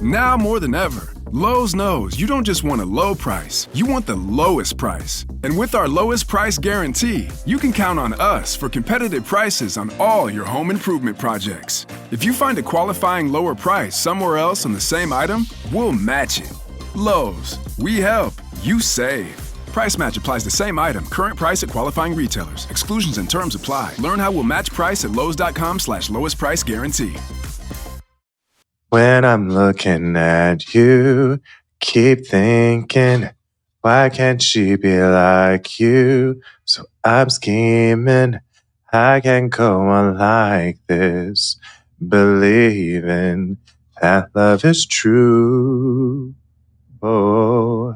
Now more than ever, Lowe's knows you don't just want a low price, you want the lowest price. And with our lowest price guarantee, you can count on us for competitive prices on all your home improvement projects. If you find a qualifying lower price somewhere else on the same item, we'll match it. Lowe's, we help, you save. Price match applies the same item, current price at qualifying retailers. Exclusions and terms apply. Learn how we'll match price at lowes.com/lowest price guarantee. When I'm looking at you, keep thinking, why can't she be like you? So I'm scheming, I can't go on like this, believing that love is true. Oh,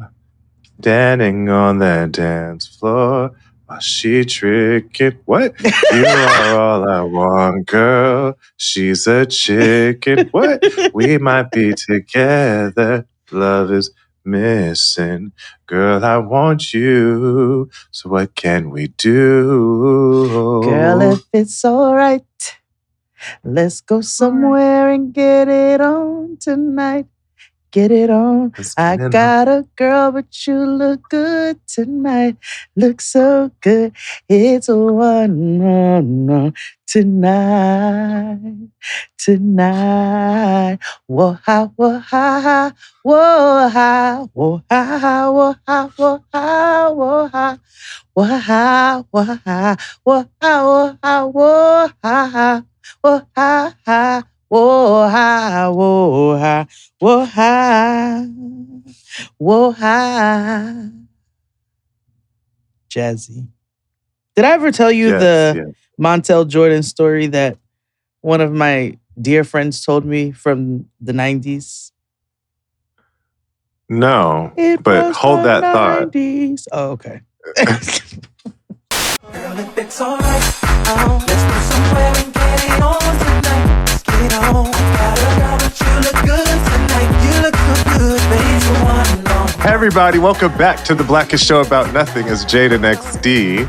standing on the dance floor while she tricking. What? You are all I want, girl. She's a chicken. What? We might be together. Love is missing. Girl, I want you. So what can we do? Girl, if it's all right, let's go somewhere and get it on tonight. Get it on. I got a girl, but you look good tonight. Look so good. It's a one tonight. Tonight. Whoa, ha, whoa, ha, whoa, ha, whoa, ha, whoa, ha, whoa, ha, whoa, ha. Whoa, ha, whoa, ha, whoa, ha, whoa, ha, whoa, ha, whoa, ha. Whoa, ha, whoa, ha, whoa, ha, whoa, ha. Jazzy. Did I ever tell you the Montel Jordan story that one of my dear friends told me from the 90s? No, but hold that 90s. thought. Oh, okay. Girl, if it's all right, let's go somewhere and get it on tonight. Let's get it on. Got a girl, but you look good tonight. You look so good, baby, so one. Hey everybody, welcome back to the Blackest Show About Nothing as Jaden XD.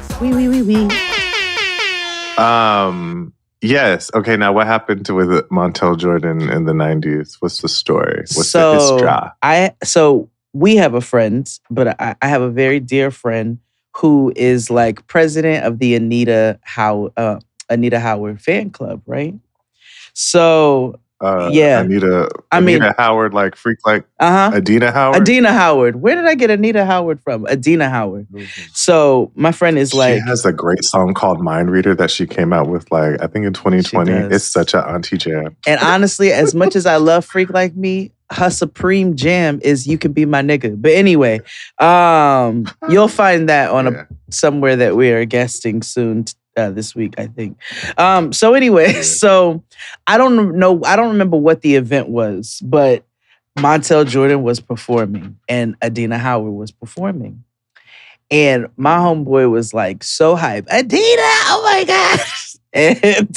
Yes. Okay, now what happened with Montel Jordan in the 90s? What's the story? What's the history? So we have a friend, but I have a very dear friend who is like president of the Anita Howard fan club, right? So Anita Howard, like freak, like Adina Howard. Adina Howard. Where did I get Anita Howard from? Adina Howard. Mm-hmm. So my friend is like, she has a great song called Mind Reader that she came out with, like I think in 2020. It's such an auntie jam. And honestly, as much as I love Freak Like Me, her supreme jam is You Can Be My Nigga. But anyway, you'll find that on somewhere that we are guesting soon this week, I think. So I don't remember what the event was, but Montel Jordan was performing and Adina Howard was performing. And my homeboy was like so hyped. Adina, oh my gosh. And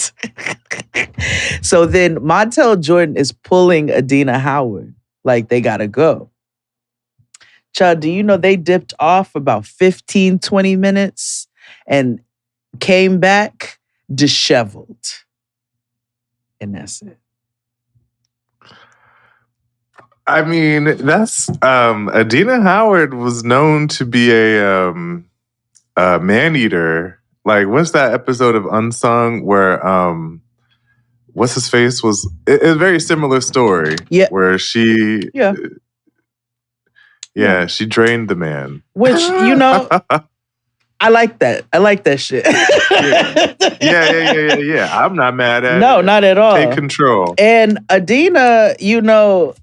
so then Montel Jordan is pulling Adina Howard like they gotta go. Child, do you know they dipped off about 15, 20 minutes and came back disheveled. And that's it. I mean, that's Adina Howard was known to be a man-eater. Like, what's that episode of Unsung where what's his face was it's a very similar story. Yeah. Where she she drained the man. Which, you know, I like that. I like that shit. Yeah. I'm not mad at it. No, not at all. Take control. And Adina, you know,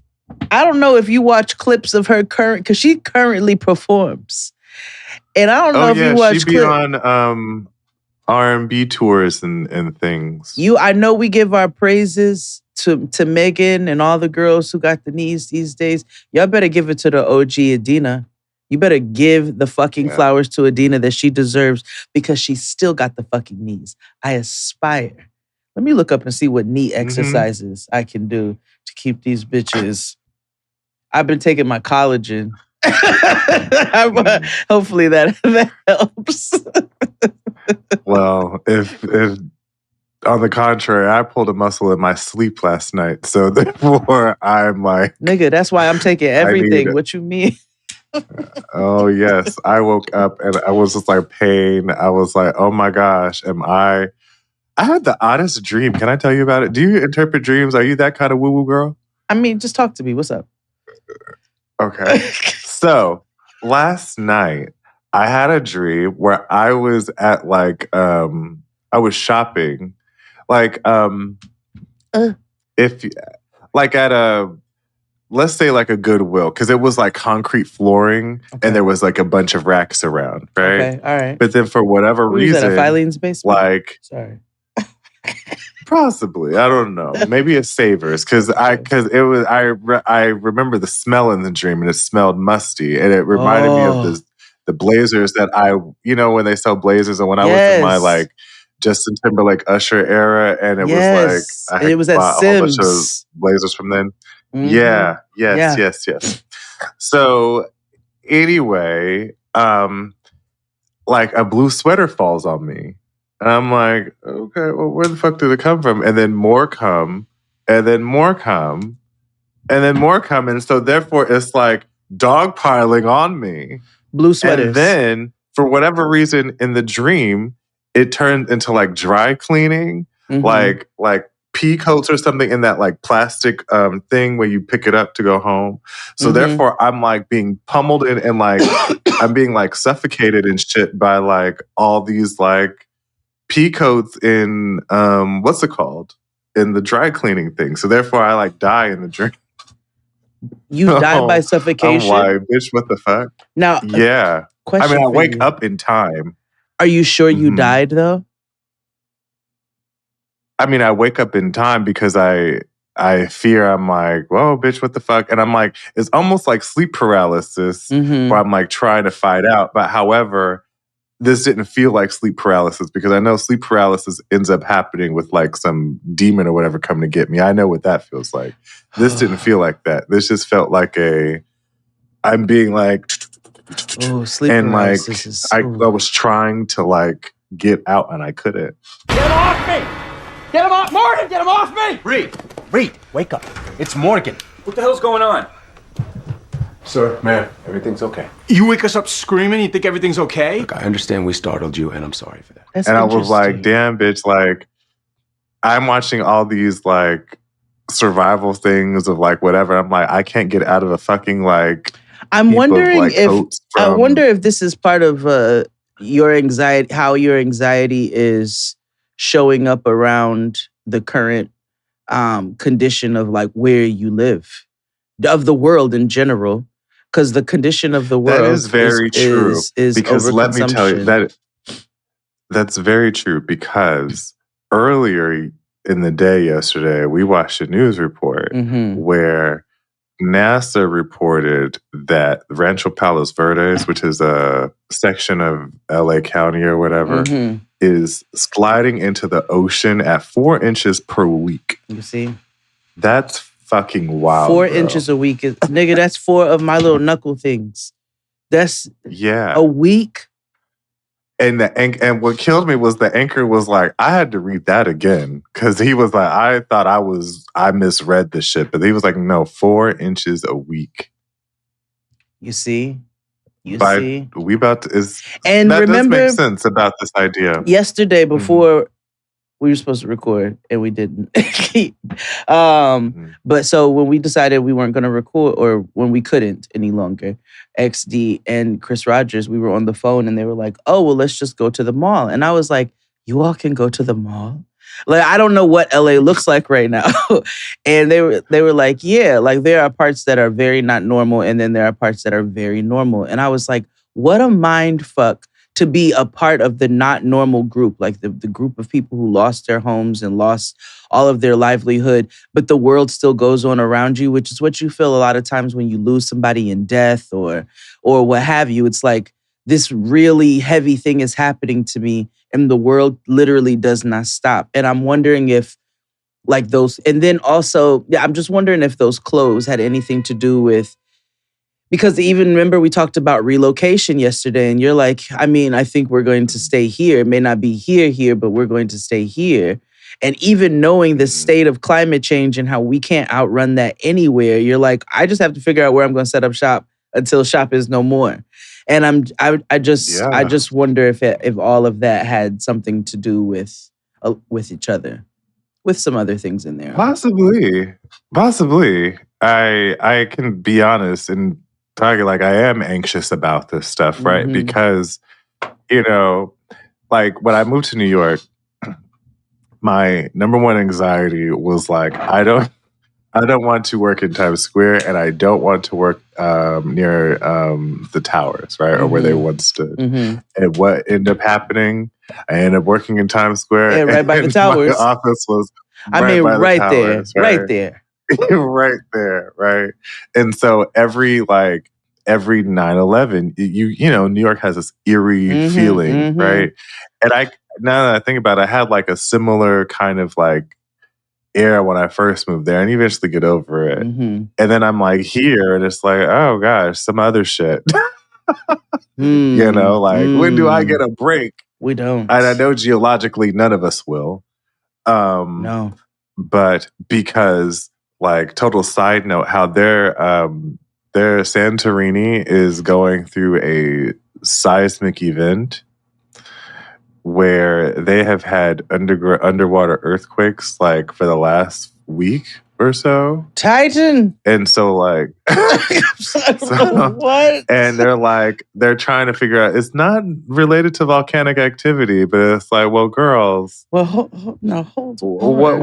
I don't know if you watch clips of her because she currently performs. And I don't know if you watch clips. She be on R&B tours and things. I know we give our praises to Megan and all the girls who got the knees these days. Y'all better give it to the OG Adina. You better give the fucking flowers to Adina that she deserves because she still got the fucking knees. I aspire. Let me look up and see what knee exercises I can do to keep these bitches. I've been taking my collagen. Hopefully that helps. Well, if On the contrary, I pulled a muscle in my sleep last night. So therefore, I'm like, nigga, that's why I'm taking everything. What you mean? Oh, yes. I woke up and I was just like pain. I was like, oh my gosh, I had the oddest dream. Can I tell you about it? Do you interpret dreams? Are you that kind of woo-woo girl? I mean, just talk to me. What's up? Okay. So last night I had a dream where I was at like I was shopping. Like if like at a let's say like a Goodwill, because it was like concrete flooring and there was like a bunch of racks around, right? Okay, all right. But then for whatever reason, was that, a Filene's basement? like sorry. Possibly, I don't know. Maybe it's Savers because it was I remember the smell in the dream and it smelled musty and it reminded me of the blazers that when they sell blazers and when I was in my like Justin Timberlake Usher era and it was like I had bought a whole bunch of blazers from then. Mm-hmm. Yeah, yes. So anyway, like a blue sweater falls on me. And I'm like, okay, well, where the fuck did it come from? And then more come, and then more come, and then more come. And so therefore it's like dogpiling on me. Blue sweaters. And then for whatever reason in the dream, it turned into like dry cleaning, like pea coats or something in that like plastic thing where you pick it up to go home. So therefore I'm like being pummeled and like I'm being like suffocated and shit by like all these like pea coats in what's it called? In the dry cleaning thing. So therefore I like die in the dream. You died by suffocation? I'm like, bitch, what the fuck? Now, yeah. Question I mean, I for wake you. up in time. Are you sure you died though? I mean, I wake up in time because I fear I'm like, whoa, bitch, what the fuck? And I'm like, it's almost like sleep paralysis where I'm like trying to fight out. But however, this didn't feel like sleep paralysis because I know sleep paralysis ends up happening with like some demon or whatever coming to get me. I know what that feels like. This didn't feel like that. This just felt like I'm being like, sleep and like paralysis I was trying to like get out and I couldn't. Get him off me! Get him off, Morgan! Get him off me! Reed, wake up. It's Morgan. What the hell's going on? Sir, ma'am, everything's okay. You wake us up screaming, you think everything's okay? Look, I understand we startled you, and I'm sorry for that. That's and I was like, damn, bitch, like, I'm watching all these, like, survival things of, like, whatever. I'm like, I can't get out of a fucking, like, I'm wondering I wonder if this is part of your anxiety, how your anxiety is showing up around the current condition of, like, where you live, of the world in general. Because the condition of the world that is very true. Is because let me tell you that's very true. Because earlier in the day yesterday, we watched a news report where NASA reported that Rancho Palos Verdes, which is a section of LA County or whatever, is sliding into the ocean at 4 inches per week. You see, that's fucking wild. 4 inches a week is nigga. That's 4 of my little knuckle things. That's a week. And what killed me was the anchor was like, I had to read that again because he was like, I thought I misread the shit, but he was like, no, 4 inches a week. You see, we about to and that remember, does make sense about this idea. Yesterday before. We were supposed to record and we didn't. But so when we decided we weren't going to record or when we couldn't any longer, XD and Chris Rogers, we were on the phone and they were like, oh, well, let's just go to the mall. And I was like, you all can go to the mall? Like, I don't know what LA looks like right now. And they were like, yeah, like there are parts that are very not normal and then there are parts that are very normal. And I was like, what a mind fuck to be a part of the not normal group, like the group of people who lost their homes and lost all of their livelihood, but the world still goes on around you, which is what you feel a lot of times when you lose somebody in death or what have you. It's like this really heavy thing is happening to me and the world literally does not stop. And I'm wondering if like those, and then also, I'm just wondering if those clothes had anything to do with, because even remember we talked about relocation yesterday and you're like, I mean, I think we're going to stay here. It may not be here, but we're going to stay here. And even knowing the state of climate change and how we can't outrun that anywhere, you're like, I just have to figure out where I'm going to set up shop until shop is no more. And I just wonder if all of that had something to do with each other, with some other things in there. Possibly. I can be honest and talk like I am anxious about this stuff, right? Because, like when I moved to New York, my number one anxiety was like, I don't want to work in Times Square, and I don't want to work near the towers, right, or where they once stood. And what ended up happening? I ended up working in Times Square, yeah, right by the towers. My office was right by the towers, right there. Right there, right? And so every 9/11, New York has this eerie feeling, right? And now that I think about it, I had like a similar kind of like air when I first moved there, and you eventually get over it. And then I'm like here, and it's like, oh gosh, some other shit. When do I get a break? We don't. And I know geologically none of us will. No. But because, like, total side note, how their Santorini is going through a seismic event where they have had underwater earthquakes like for the last week or so. Titan. And so like what? And they're trying to figure out, it's not related to volcanic activity, but it's like, well, girls. Well, hold on.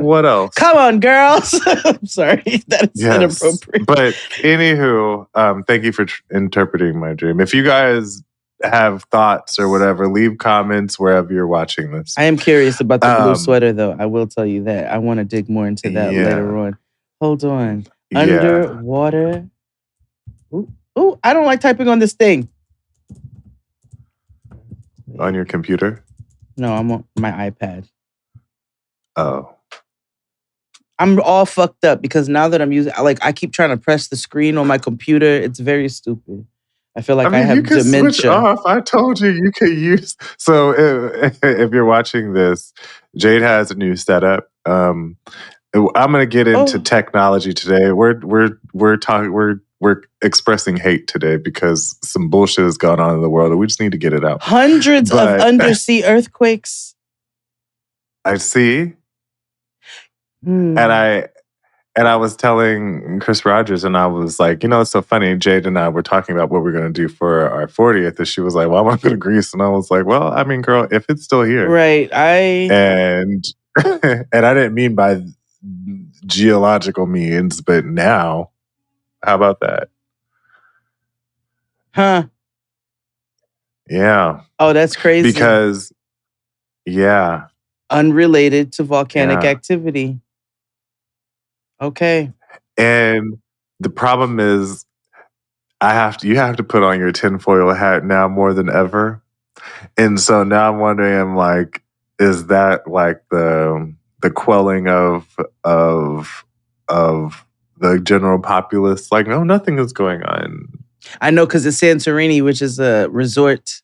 What else? Come on, girls. I'm sorry. That is inappropriate. But anywho, thank you for interpreting my dream. If you guys have thoughts or whatever, leave comments wherever you're watching this. I am curious about the blue sweater, though. I will tell you that. I want to dig more into that later on. Hold on. Underwater. Ooh, I don't like typing on this thing. On your computer? No, I'm on my iPad. Oh. I'm all fucked up because now that I'm using, I keep trying to press the screen on my computer. It's very stupid. I feel like I have you can dementia. Switch off. I told you could use. So if you're watching this, Jade has a new setup. I'm going to get into technology today. We're talking. We're expressing hate today because some bullshit has gone on in the world, and we just need to get it out. Hundreds of undersea earthquakes. I see, and I was telling Chris Rogers, and I was like, it's so funny. Jade and I were talking about what we're going to do for our 40th, and she was like, well, I want to go to Greece. And I was like, well, I mean, girl, if it's still here. Right. And I didn't mean by geological means, but now, how about that? Huh. Yeah. Oh, that's crazy. Because, unrelated to volcanic activity. Okay. And the problem is, you have to put on your tinfoil hat now more than ever. And so now I'm wondering, like, is that like the quelling of the general populace? Like, no, nothing is going on. I know, because it's Santorini, which is a resort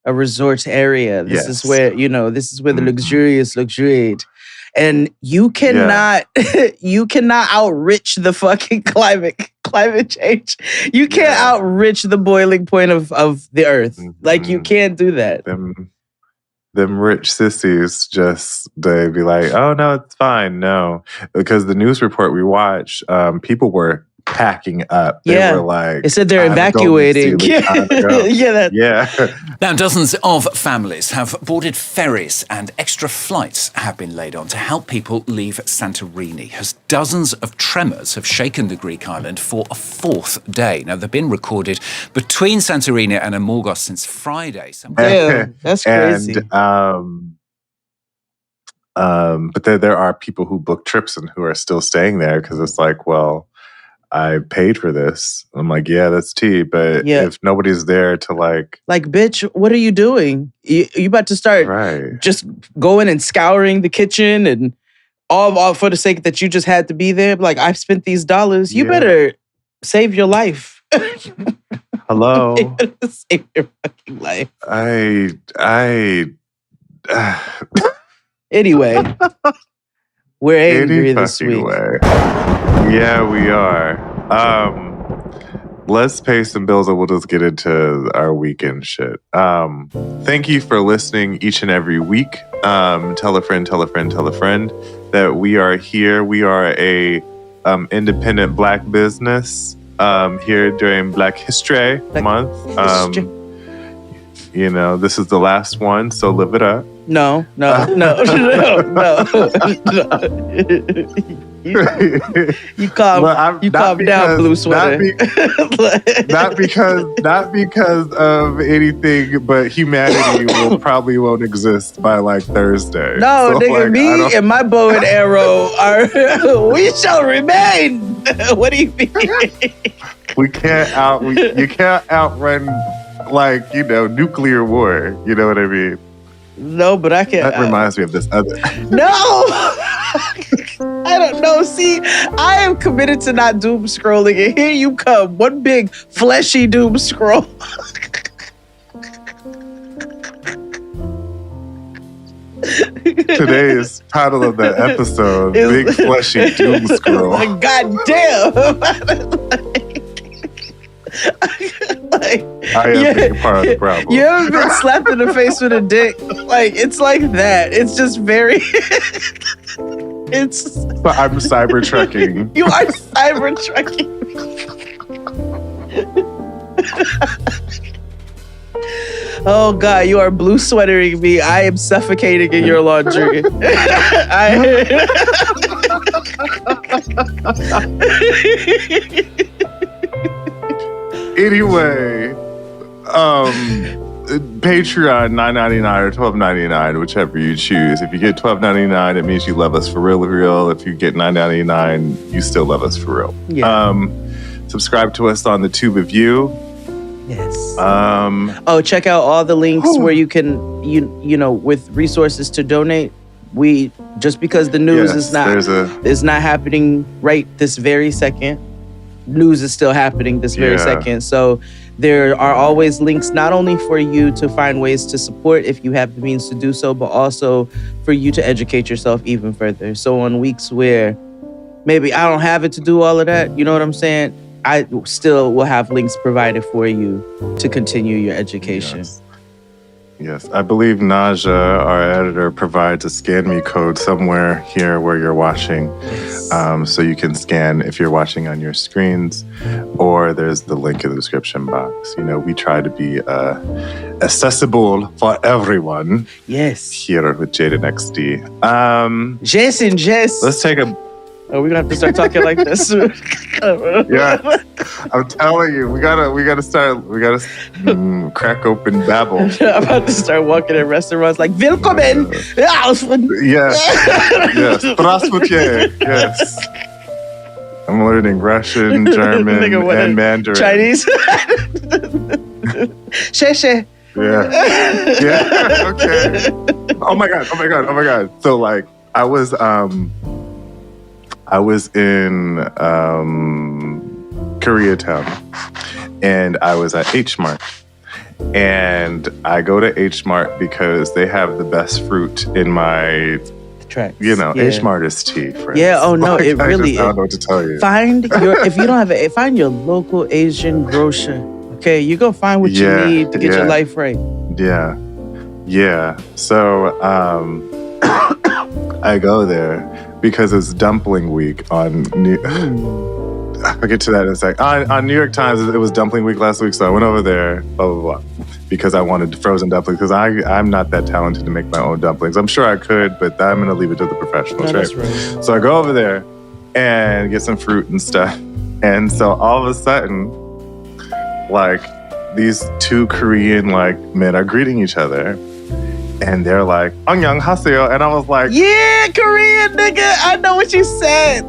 area. This is where, the luxurious luxuriate. And you cannot outrich the fucking climate change. You can't outrich the boiling point of the earth. Like, you can't do that. Them rich sissies they be like, oh no, it's fine. No, because the news report we watched, people were packing up. They were like, it said they're evacuating. Now, dozens of families have boarded ferries and extra flights have been laid on to help people leave Santorini, as dozens of tremors have shaken the Greek island for a fourth day. Now, they've been recorded between Santorini and Amorgos since Friday. Damn, that's crazy. But there are people who book trips and who are still staying there because it's like, well, I paid for this. I'm like, yeah, that's tea. But if nobody's there to like, bitch, what are you doing? You about to start just going and scouring the kitchen and all for the sake that you just had to be there? Like, I've spent these dollars. You better save your life. Hello. You better save your fucking life. Anyway, we're angry Any this fucking week. way. Yeah, we are. Let's pay some bills and we'll just get into our weekend shit. Thank you for listening each and every week. Tell a friend, tell a friend, tell a friend that we are here. We are a independent Black business here during Black History Month. You know, this is the last one, so live it up. No. You calm down, blue sweater. Not because of anything, but humanity won't exist by like Thursday. No, so, nigga, like, me and my bow and arrow we shall remain. What do you mean? You can't outrun nuclear war. You know what I mean? No, but I can't. That reminds me of this other. No! I don't know. See, I am committed to not doom scrolling, and here you come. One big fleshy doom scroll. Today's title of the episode, Big Fleshy Doomscroll. God damn. I am being part of the problem. You ever been slapped in the face with a dick? Like, it's like that. It's just very... But I'm cyber trekking. You are cyber trekking. Oh God, you are blue sweatering me. I am suffocating in your laundry. Anyway, Patreon $9.99 or $12.99, whichever you choose. If you get $12.99, it means you love us for real. If you get $9.99, you still love us for real. Yeah. Subscribe to us on the Tube of You. Yes. Check out all the links where you can, with resources to donate. We just because the news is not happening right this very second. News is still happening this very second. So there are always links not only for you to find ways to support if you have the means to do so, but also for you to educate yourself even further. So on weeks where maybe I don't have it to do all of that, you know what I'm saying? I still will have links provided for you to continue your education. Yes. I believe Naja, our editor, provides a scan me code somewhere here where you're watching. Yes. So you can scan if you're watching on your screens, or there's the link in the description box. We try to be accessible for everyone. Yes. Here with Jada XD. Jess and Jess. Let's take a... Oh, we're gonna have to start talking like this. Yeah, I'm telling you, we gotta crack open babble. I'm about to start walking in restaurants like Willkommen. Yes. Здравствуйте. Yes. I'm learning Russian, German, and Mandarin. Chinese. She. Yeah. Okay. Oh my god. So like, I was in Koreatown, and I was at H Mart. And I go to H Mart because they have the best fruit in my tracks. H Mart is tea, friends. Yeah. Oh no, it really. I don't know what to tell you. Find your local Asian grocer. Okay, you go find what you need to get your life right. Yeah. So I go there because it's dumpling week on I'll get to that in a sec. On New York Times, it was dumpling week last week, so I went over there, blah, blah, blah, because I wanted frozen dumplings, because I'm not that talented to make my own dumplings. I'm sure I could, but I'm going to leave it to the professionals, right? That's right? So I go over there and get some fruit and stuff. And so all of a sudden, like, these two Korean, like, men are greeting each other. And they're like, "안녕하세요," and I was like, "Yeah, Korean nigga, I know what you said."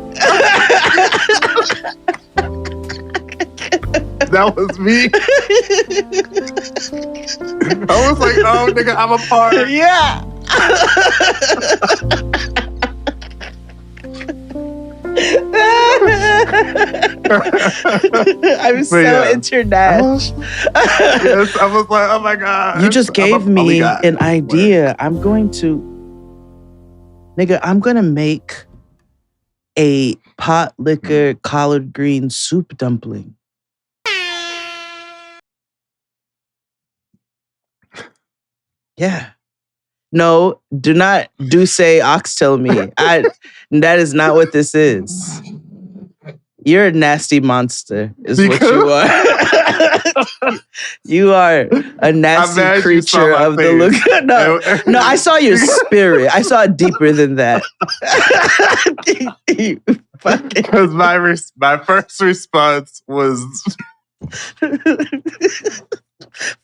That was me. I was like, "Oh, nigga, I'm a part." Yeah. I'm so international. Yes, I was like, oh my God. You just gave me an idea. I'm going to Nigga, I'm gonna make a pot liquor collard green soup dumpling. Yeah. No, do not say oxtail me. That is not what this is. You're a nasty monster, is what you are. You are a nasty creature of the look. No, I saw your spirit. I saw it deeper than that. Because my first response was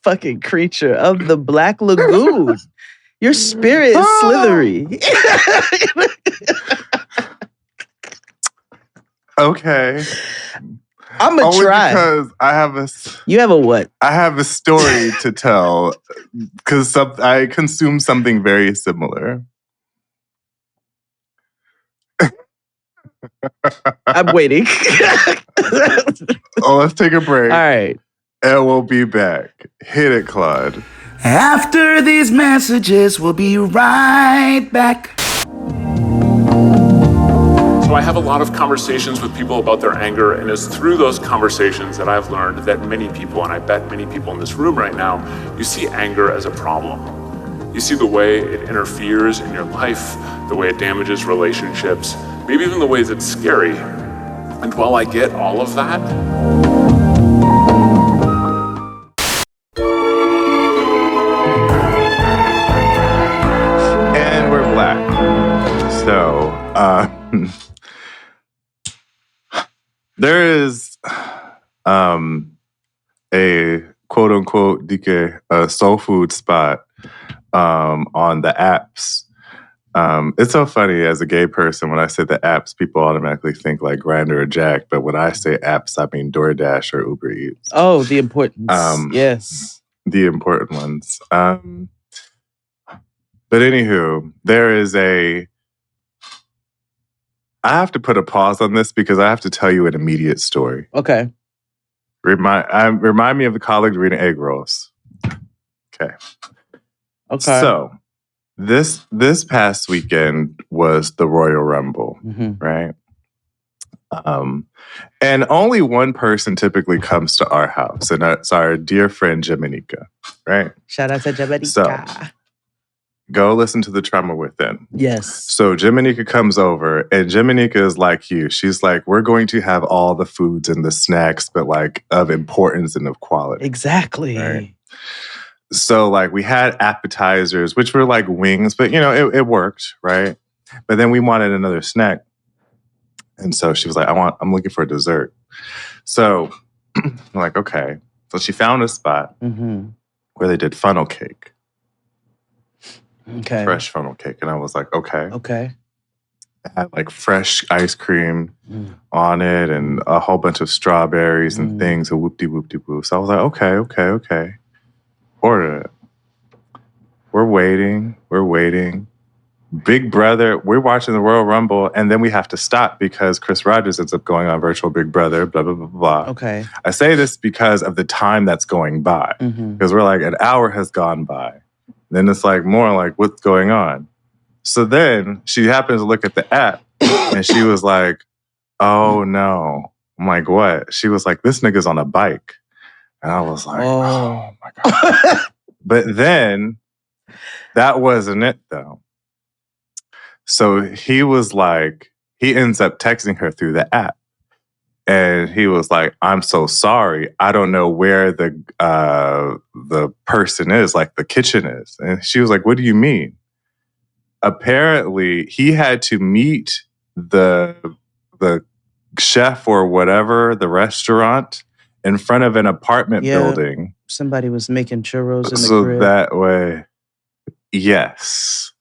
fucking creature of the Black Lagoon. Your spirit is slithery. okay. I'm gonna try. Because I have You have a what? I have a story to tell because I consume something very similar. I'm waiting. Let's take a break. All right. And we'll be back. Hit it, Claude. After these messages, we'll be right back. So I have a lot of conversations with people about their anger, and it's through those conversations that I've learned that many people, and I bet many people in this room right now, you see anger as a problem. You see the way it interferes in your life, the way it damages relationships, maybe even the ways it's scary. And while I get all of that, and we're black. So, there is a quote unquote a soul food spot on the apps. It's so funny as a gay person, when I say the apps, people automatically think like Grindr or Jack. But when I say apps, I mean DoorDash or Uber Eats. Oh, the importance. Yes. The important ones. But anywho, there is I have to put a pause on this because I have to tell you an immediate story. Okay. Remind me of the collard green egg rolls. Okay. So this past weekend was the Royal Rumble, right? And only one person typically comes to our house, and that's our dear friend Jamanika, right? Shout out to Jamanika. So, go listen to the Trauma Within. Yes. So Jamanika comes over, and Jamanika is like you. She's like, we're going to have all the foods and the snacks, but like of importance and of quality. Exactly. Right? So like we had appetizers, which were like wings, but it worked, right? But then we wanted another snack. And so she was like, I'm looking for a dessert. So I'm like, okay. So she found a spot where they did funnel cake. Okay. Fresh funnel cake. And I was like, okay. Okay. It had like fresh ice cream on it and a whole bunch of strawberries and things, a whoop-de-whoop-de-whoop. So I was like, okay. Order it. We're waiting. Big Brother, we're watching the Royal Rumble, and then we have to stop because Chris Rogers ends up going on virtual Big Brother, blah, blah, blah, blah. Okay. I say this because of the time that's going by. Because we're like, an hour has gone by. Then it's like more like, what's going on? So then she happens to look at the app, and she was like, oh no. I'm like, what? She was like, this nigga's on a bike. And I was like, oh my God. But then, that wasn't it though. So he was like, he ends up texting her through the app. And he was like, I'm so sorry. I don't know where the person is, like the kitchen is. And she was like, what do you mean? Apparently, he had to meet the chef or whatever, the restaurant, in front of an apartment building. Somebody was making churros in the crib. So that way, yes.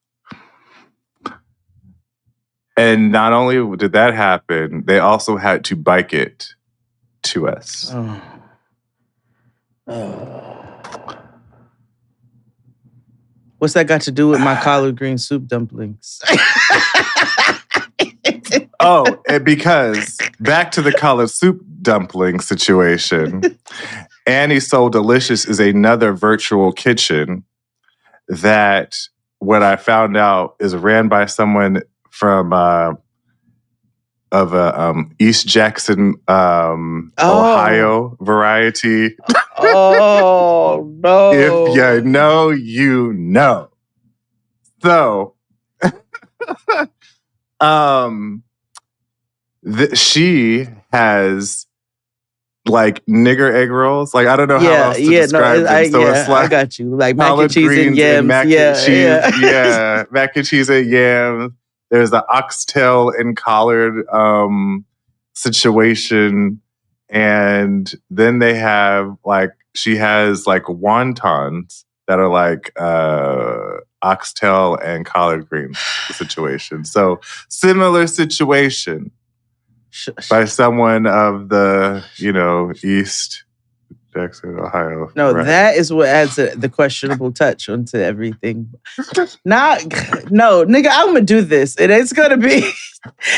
And not only did that happen, they also had to bike it to us. What's that got to do with my collard green soup dumplings? Because back to the collard soup dumpling situation, Annie's So Delicious is another virtual kitchen that what I found out is ran by someone from East Jackson, Ohio variety. Oh no! If you know, you know. So, she has like nigger egg rolls. Like I don't know how else to describe them. So it's like I got you. Like mac and collard cheese and greens yams. mac and cheese. Yeah, mac and cheese and yams. There's the oxtail and collard situation, and then they have like she has like wontons that are like oxtail and collard green situation. So similar situation by someone of the East Jackson, Ohio. No, right. That is what adds the questionable touch onto everything. No, nigga, I'm gonna do this, and it's gonna be,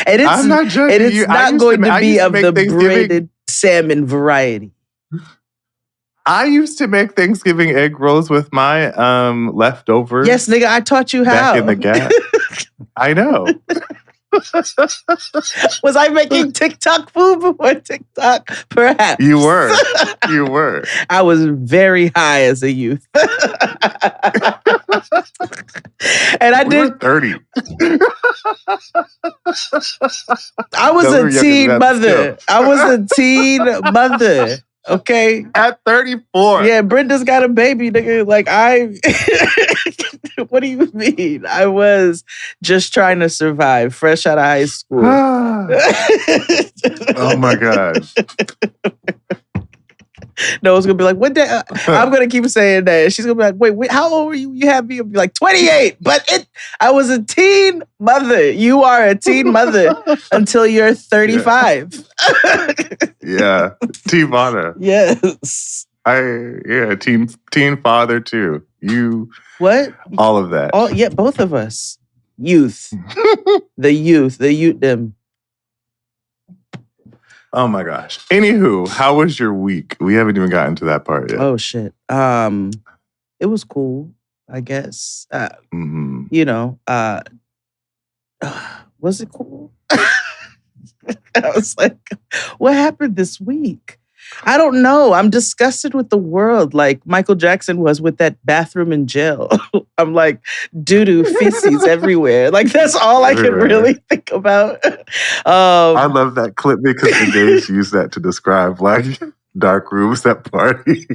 and it's I'm not judging and it's you. not going to be of the braided salmon variety. I used to make Thanksgiving egg rolls with my leftovers. Yes, nigga, I taught you how. Back in the gap. I know. Was I making TikTok food before TikTok? Perhaps. You were. You were. I was very high as a youth. And I did 30. I was a teen mother. I was a teen mother. Okay. At 34. Yeah, Brenda's got a baby, nigga. Like what do you mean? I was just trying to survive, fresh out of high school. Oh my God. No, it's gonna be like, what day? I'm gonna keep saying that. She's gonna be like, wait, how old were you? You had me be like 28, but I was a teen mother. You are a teen mother until you're 35. Yeah, teen mother. Yes. Teen father too. You what? All of that. Yeah, both of us. Youth. The youth them. Oh my gosh. Anywho, how was your week? We haven't even gotten to that part yet. Oh shit. It was cool, I guess. Was it cool? I was like, what happened this week? I don't know. I'm disgusted with the world like Michael Jackson was with that bathroom in jail. I'm like, doo-doo, feces everywhere. Like, that's all I can really think about. I love that clip because the gays use that to describe like dark rooms at parties.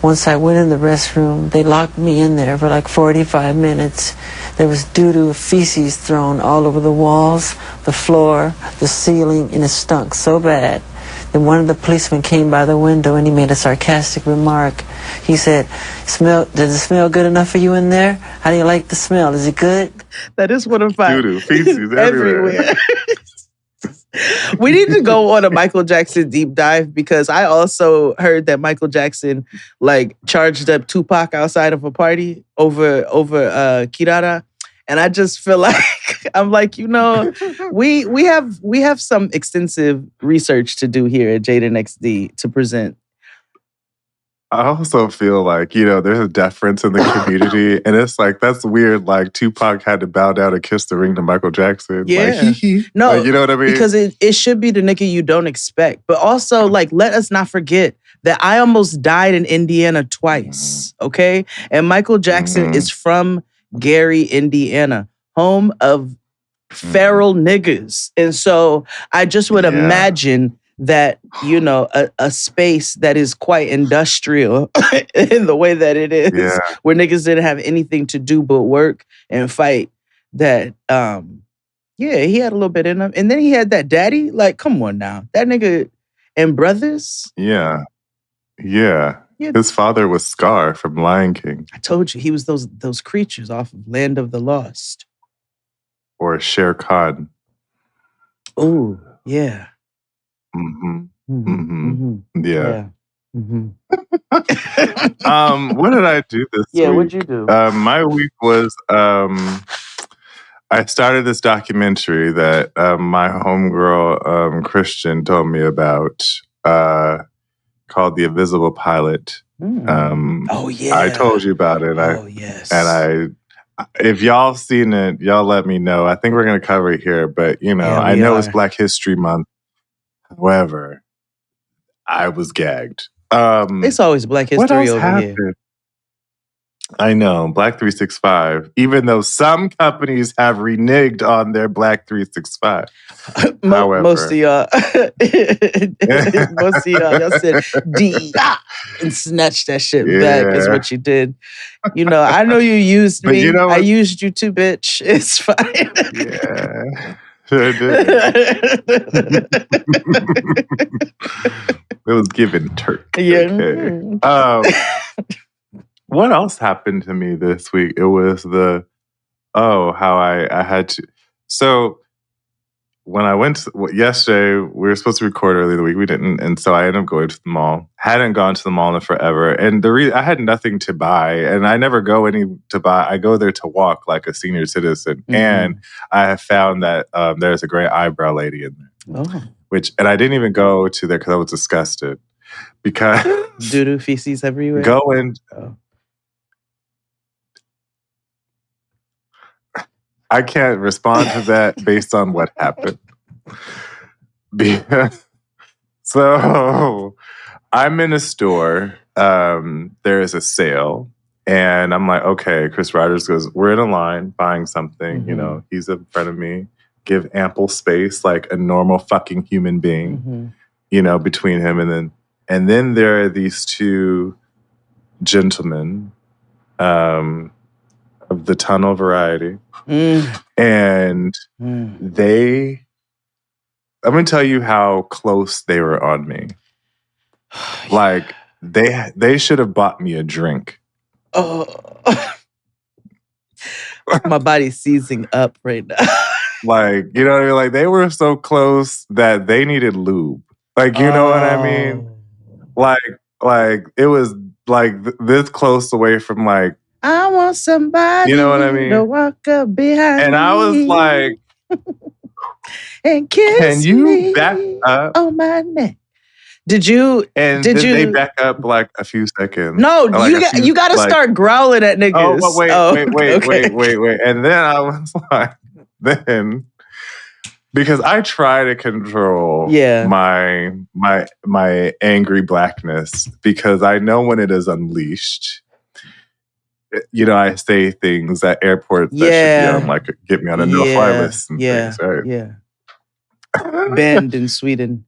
Once I went in the restroom, they locked me in there for like 45 minutes. There was doo-doo, feces thrown all over the walls, the floor, the ceiling, and it stunk so bad. Then one of the policemen came by the window and he made a sarcastic remark. He said, does it smell good enough for you in there? How do you like the smell? Is it good? That is one of my... Doo-doo, feces everywhere. We need to go on a Michael Jackson deep dive because I also heard that Michael Jackson like charged up Tupac outside of a party over Kirara. And I just feel like I'm like, we have some extensive research to do here at Jaden XD to present. I also feel like, there's a deference in the community. And it's like, that's weird. Like, Tupac had to bow down and kiss the ring to Michael Jackson. Yeah. Like, No, like, you know what I mean? Because it should be the nigga you don't expect. But also, like, let us not forget that I almost died in Indiana twice, okay? And Michael Jackson is from Gary, Indiana, home of feral niggas. And so I just would imagine that, a space that is quite industrial in the way that it is, where niggas didn't have anything to do but work and fight, that, he had a little bit in him. And then he had that daddy, like, come on now. That nigga and brothers. Yeah. His father was Scar from Lion King. I told you, he was those creatures off of Land of the Lost. Or Shere Khan. Oh, yeah. Yeah. What did I do this week? Yeah, what'd you do? My week was I started this documentary that my homegirl Christian told me about called The Invisible Pilot. Oh yeah, I told you about it. Yes. If y'all seen it, y'all let me know. I think we're gonna cover it here, but I know it's Black History Month. However, I was gagged. It's always Black History what else over happened? here. I know, Black 365, even though some companies have reneged on their Black 365. However, most of y'all said DEI and snatched that shit back is what you did. I know you used but me. I what? used you too, bitch. It's fine. Yeah. Sure did. It was given Turk. Yeah. Okay. What else happened to me this week? It was how I had to. So when I went yesterday, we were supposed to record earlier the week. We didn't. And so I ended up going to the mall. Hadn't gone to the mall in forever. And the reason I had nothing to buy, and I never go to buy. I go there to walk like a senior citizen. Mm-hmm. And I have found that there's a great eyebrow lady in there. Oh. And I didn't even go to there because I was disgusted. Because doo-doo feces everywhere. Going. Oh. I can't respond to that based on what happened. So I'm in a store. There is a sale. And I'm like, okay, Chris Rogers goes, we're in a line buying something. Mm-hmm. He's in front of me. Give ample space like a normal fucking human being, between him. And then there are these two gentlemen of the tunnel variety. And I'm going to tell you how close they were on me. Like, they should have bought me a drink. Oh. My body's seizing up right now. Like, you know what I mean? Like, they were so close that they needed lube. Like, you know what I mean? Like it was like this close away from like, I want somebody to walk up behind and me. I was like, and kiss can you me back up on my neck? Did you? And did then you? They back up like a few seconds. No, like you got to start growling at niggas. Oh, but wait. And then I was like, because I try to control my angry blackness because I know when it is unleashed. I say things at airports that should be on like get me on a no-fly list and things, right? Yeah. Banned in Sweden.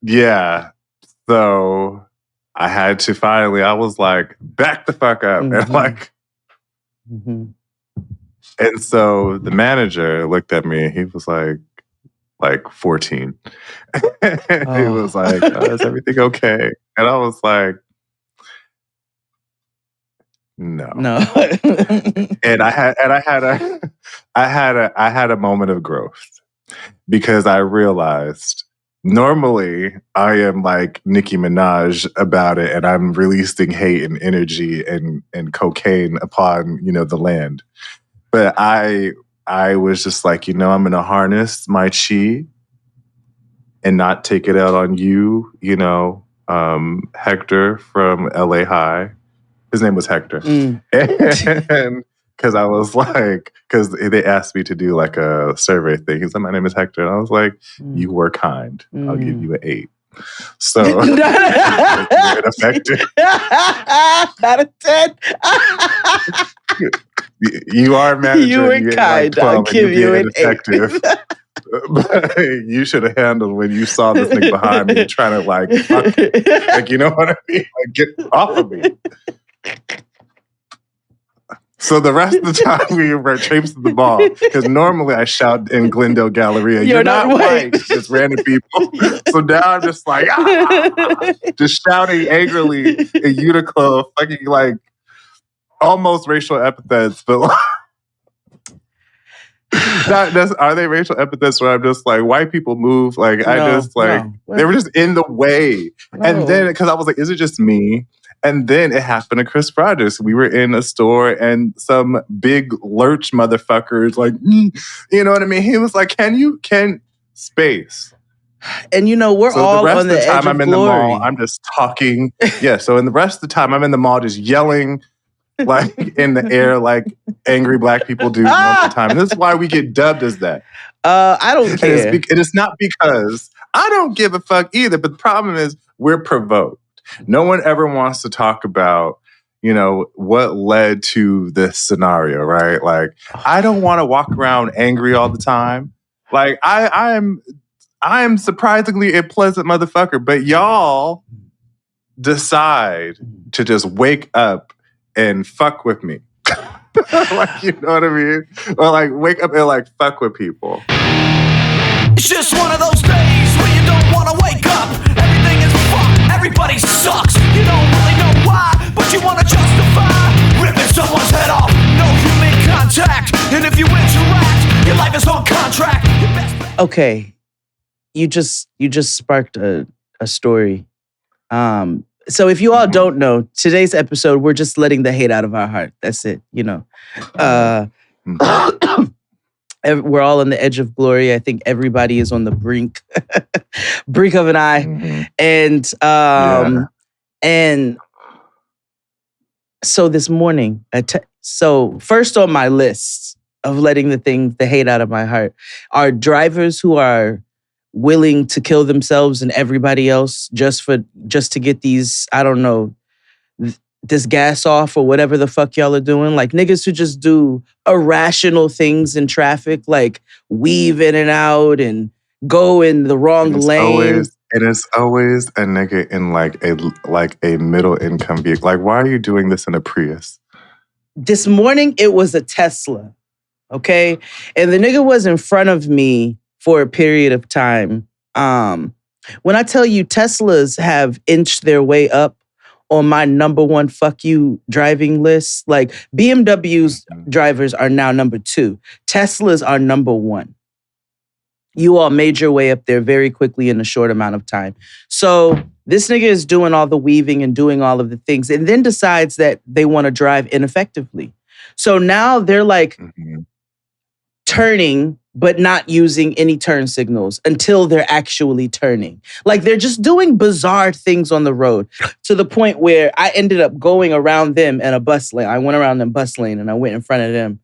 Yeah. So I had to finally, I was like, back the fuck up. And like, and so the manager looked at me. He was like 14. He was like, is everything okay? And I was like, no. And I had a moment of growth because I realized normally I am like Nicki Minaj about it and I'm releasing hate and energy and cocaine upon, the land. But I was just like, I'm going to harness my chi and not take it out on you, Hector from LA High. His name was Hector. And because I was like, because they asked me to do like a survey thing. He said, my name is Hector. And I was like, you were kind. I'll give you an 8. So, you're effective. Not a 10. You are a manager. You were kind. Like I'll give you an 8. But you should have handled when you saw this nigga behind me trying to like, fuck it. Like, you know what I mean? Like, get off of me. So the rest of the time we were traipsing the ball, because normally I shout in Glendale Galleria, you're not white, just random people. So now I'm just like, just shouting angrily in Uniqlo, fucking like almost racial epithets, but like, are they racial epithets where I'm just like, white people move? Like, they were just in the way. No. And then, because I was like, is it just me? And then it happened to Chris Rogers. We were in a store and some big lurch motherfuckers like, you know what I mean? He was like, space. And we're So the all rest on of the the edge time of I'm in the glory. mall, I'm just talking. Yeah. So in the rest of the time I'm in the mall, just yelling like in the air, like angry black people do most of the time. And this is why we get dubbed as that. I don't care. And it's not because I don't give a fuck either. But the problem is we're provoked. No one ever wants to talk about, what led to this scenario, right? Like, I don't want to walk around angry all the time. Like, I'm surprisingly a pleasant motherfucker, but y'all decide to just wake up and fuck with me. Like, you know what I mean? Or like wake up and like fuck with people. It's just one of those days where you don't want to wake up. Everything is fucked, everybody sucks. You don't really know why, but you want to justify ripping someone's head off. No human contact, and if you interact, your life is on contract. Okay, you just sparked a story. So if you all don't know, today's episode, we're just letting the hate out of our heart. That's it, We're all on the edge of glory. I think everybody is on the brink of an eye. And and so this morning, so first on my list of letting the hate out of my heart are drivers who are willing to kill themselves and everybody else just to get these, I don't know, this gas off or whatever the fuck y'all are doing. Like niggas who just do irrational things in traffic, like weave in and out and go in the wrong lane. It's always a nigga in like a middle income vehicle. Like, why are you doing this in a Prius? This morning it was a Tesla, okay? And the nigga was in front of me for a period of time. When I tell you Teslas have inched their way up on my number one fuck you driving list, like BMW's drivers are now number 2. Teslas are number 1. You all made your way up there very quickly in a short amount of time. So this nigga is doing all the weaving and doing all of the things and then decides that they want to drive ineffectively. So now they're like turning, but not using any turn signals until they're actually turning. Like they're just doing bizarre things on the road to the point where I ended up going around them in a bus lane. I went around the bus lane and I went in front of them,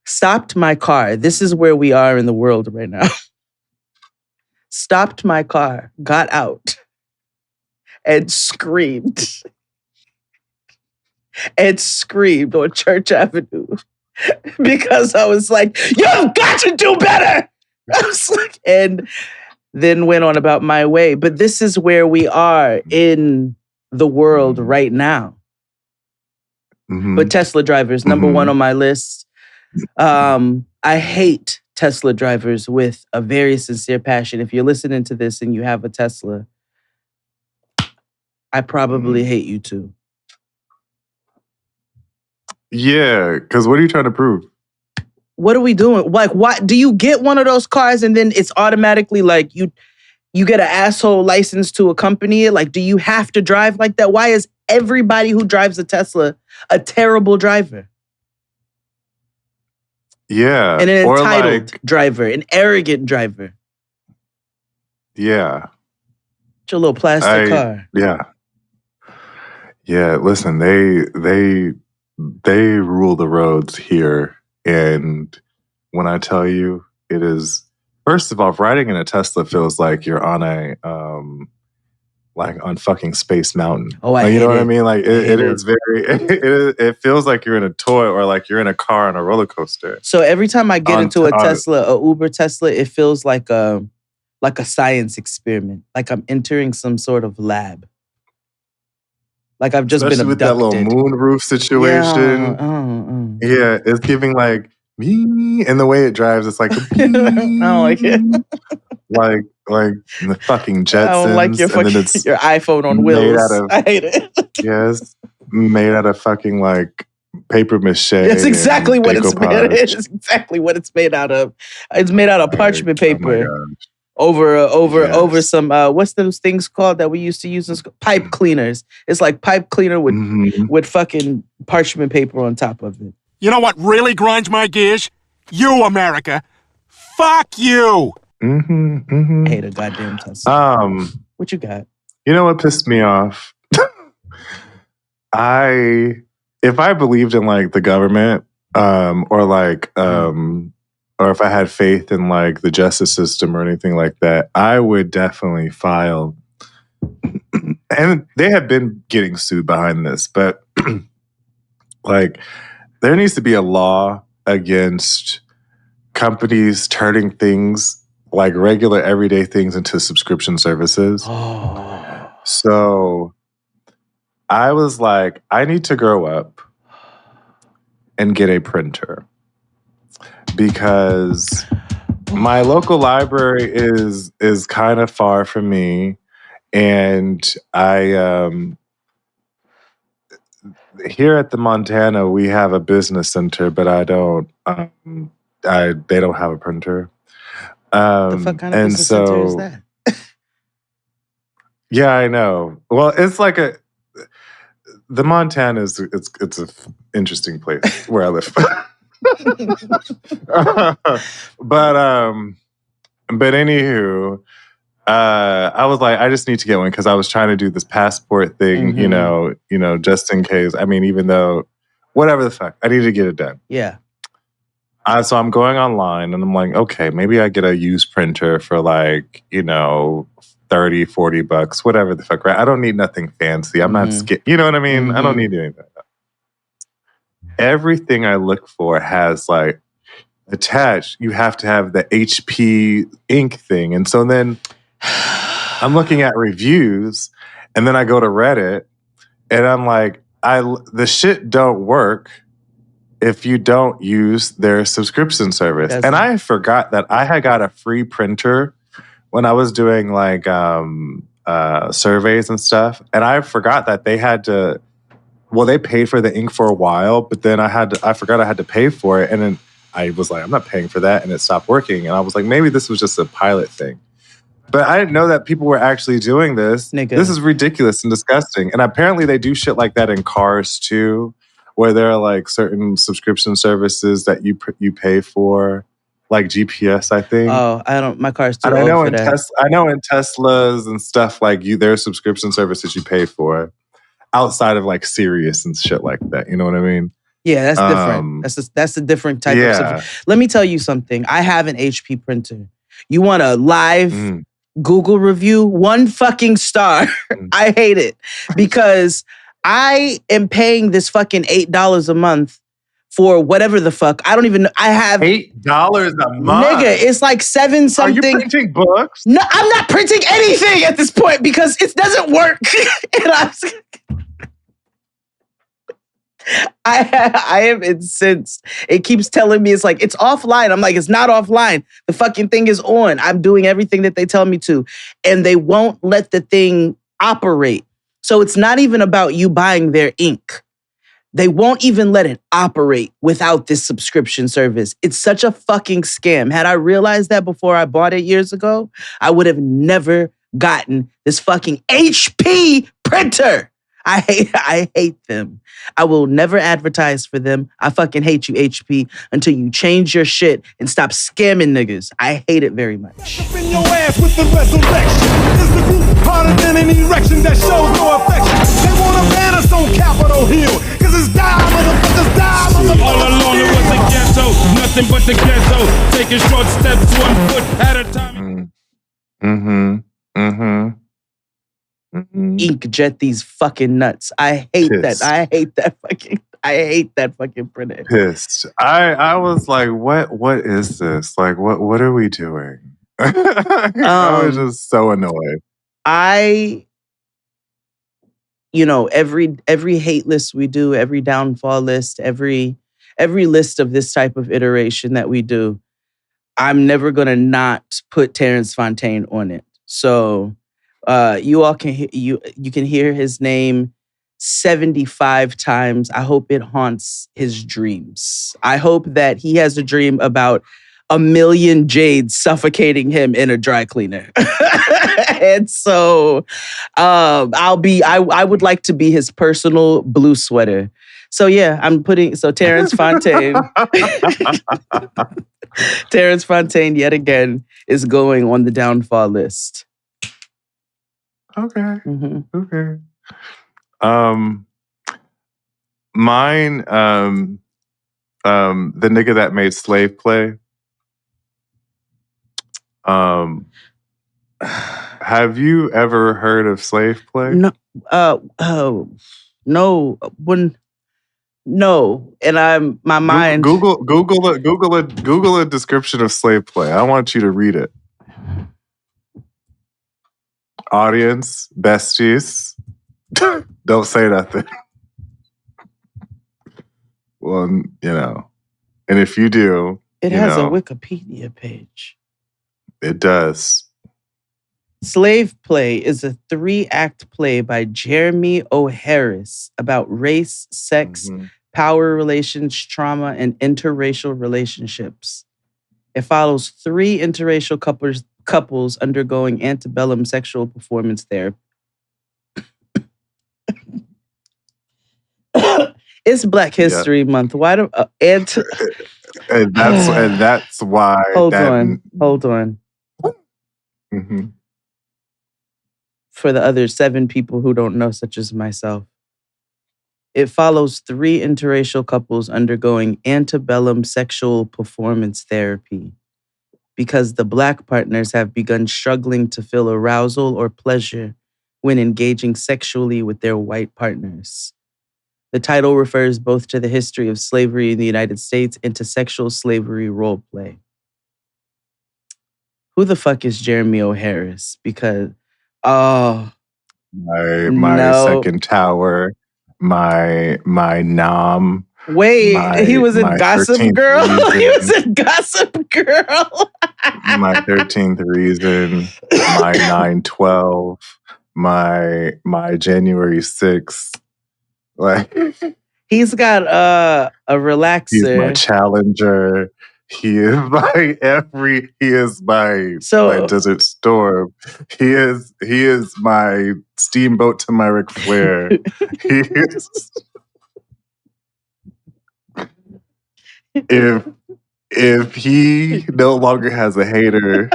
stopped my car. This is where we are in the world right now. Stopped my car, got out, and screamed. And screamed on Church Avenue. Because I was like, you've got to do better. I was like, and then went on about my way. But this is where we are in the world right now. But Tesla drivers, number 1 on my list. I hate Tesla drivers with a very sincere passion. If you're listening to this and you have a Tesla, I probably hate you too. Yeah, because what are you trying to prove? What are we doing? Like, why do you get one of those cars and then it's automatically like you get an asshole license to accompany it? Like, do you have to drive like that? Why is everybody who drives a Tesla a terrible driver? Yeah. And an entitled driver, an arrogant driver. Yeah. It's your little plastic car. Yeah. Yeah, listen, they rule the roads here. And when I tell you, it is, first of all, riding in a Tesla feels like you're on on fucking Space Mountain. Oh, you know what I mean? Like it is very, it feels like you're in a toy or like you're in a car on a roller coaster. So every time I get into a Tesla, a Uber Tesla, it feels like a science experiment. Like I'm entering some sort of lab. Like I've just Especially been abducted. with that little moonroof situation. Yeah, it's giving like me, and the way it drives, it's like a I don't like it. like the fucking Jetsons. I don't like your iPhone on wheels. I hate it. Yes, made out of fucking like paper mache. That's exactly what it's made. It's exactly what it's made out of. It's made out of parchment paper. Over some what's those things called that we used to use in school? Pipe cleaners. It's like pipe cleaner with fucking parchment paper on top of it. You know what really grinds my gears? You, America. Fuck you. I hate a goddamn Tesla. What you got? You know what pissed me off? If I believed in like the government, or if I had faith in like the justice system or anything like that, I would definitely file. And they have been getting sued behind this, but like there needs to be a law against companies turning things like regular everyday things into subscription services. So I was like, I need to grow up and get a printer because my local library is kind of far from me, and I here at the Montana we have a business center, but I don't. They don't have a printer. The fuck kind of business center is that? Yeah, I know. Well, it's like the Montana is it's an interesting place where I live. But anywho, I was like, I just need to get one because I was trying to do this passport thing, you know, just in case. I mean, even though, whatever the fuck, I need to get it done. Yeah. So I'm going online and I'm like, okay, maybe I get a used printer for like, $30, $40, whatever the fuck, right? I don't need nothing fancy. I'm not scared. You know what I mean? I don't need anything. Everything I look for has like attached, you have to have the HP ink thing. And so then I'm looking at reviews and then I go to Reddit and I'm like, the shit don't work if you don't use their subscription service. And I forgot that I had got a free printer when I was doing like surveys and stuff. And I forgot that they had to, they paid for the ink for a while, but then I forgot I had to pay for it. And then I was like, I'm not paying for that. And it stopped working. And I was like, maybe this was just a pilot thing. But I didn't know that people were actually doing this. Nigga. This is ridiculous and disgusting. And apparently they do shit like that in cars too, where there are like certain subscription services that you pay for, like GPS, I think. Oh, my car's too and old for that. I know in Teslas and stuff like there are subscription services you pay for outside of like Sirius and shit like that. You know what I mean? Yeah, that's different. That's a different type of stuff. Let me tell you something. I have an HP printer. You want a live Google review? 1 fucking star. I hate it because I am paying this fucking $8 a month for whatever the fuck. I don't even know. I have $8 a month. Nigga, it's like 7 something. Are you printing books? No, I'm not printing anything at this point because it doesn't work. And I am incensed. It keeps telling me it's offline. I'm like, it's not offline. The fucking thing is on. I'm doing everything that they tell me to. And they won't let the thing operate. So it's not even about you buying their ink. They won't even let it operate without this subscription service. It's such a fucking scam. Had I realized that before I bought it years ago, I would have never gotten this fucking HP printer. I hate them. I will never advertise for them. I fucking hate you, HP, until you change your shit and stop scamming niggas. I hate it very much. Up in your ass with the resurrection. Is the group harder than an erection that shows no affection? They wanna ban us on Capitol Hill, cause it's die, motherfuckers, die, motherfuckers. All along it was the ghetto, nothing but the ghetto. Taking short steps 1 foot at a time. Inkjet these fucking nuts. I hate that. I hate that fucking printer. Pissed. I was like, what is this? Like, what are we doing? I was just so annoyed. Every hate list we do, every downfall list, every list of this type of iteration that we do, I'm never gonna not put Terrence Fontaine on it. So you all can you can hear his name 75 times. I hope it haunts his dreams. I hope that he has a dream about 1 million jades suffocating him in a dry cleaner. And so I would like to be his personal blue sweater. So yeah, Terrence Fontaine. Terrence Fontaine yet again is going on the downfall list. Okay. Mm-hmm. Okay. Mine, the nigga that made Slave Play. Have you ever heard of Slave Play? No, no, no. And my mind. Google a description of Slave Play. I want you to read it. Audience, besties, don't say nothing. Well, and if you do, it has a Wikipedia page. It does. Slave Play is a 3-act play by Jeremy O. Harris about race, sex, power relations, trauma, and interracial relationships. It follows 3 interracial couples undergoing antebellum sexual performance therapy. It's Black History Month. Why do and that's why. Hold on. Mm-hmm. For the other 7 people who don't know, such as myself. It follows 3 interracial couples undergoing antebellum sexual performance therapy because the Black partners have begun struggling to feel arousal or pleasure when engaging sexually with their white partners. The title refers both to the history of slavery in the United States and to sexual slavery role play. Who the fuck is Jeremy O. Harris? Because, my second tower, my nom. Wait, he was in Gossip Girl? He was in Gossip Girl. My 13th reason, my 9/12, my January 6th. Like, he's got a relaxer. He's my challenger. He is my my Desert Storm. He is my steamboat to my Ric Flair. He is. If he no longer has a hater,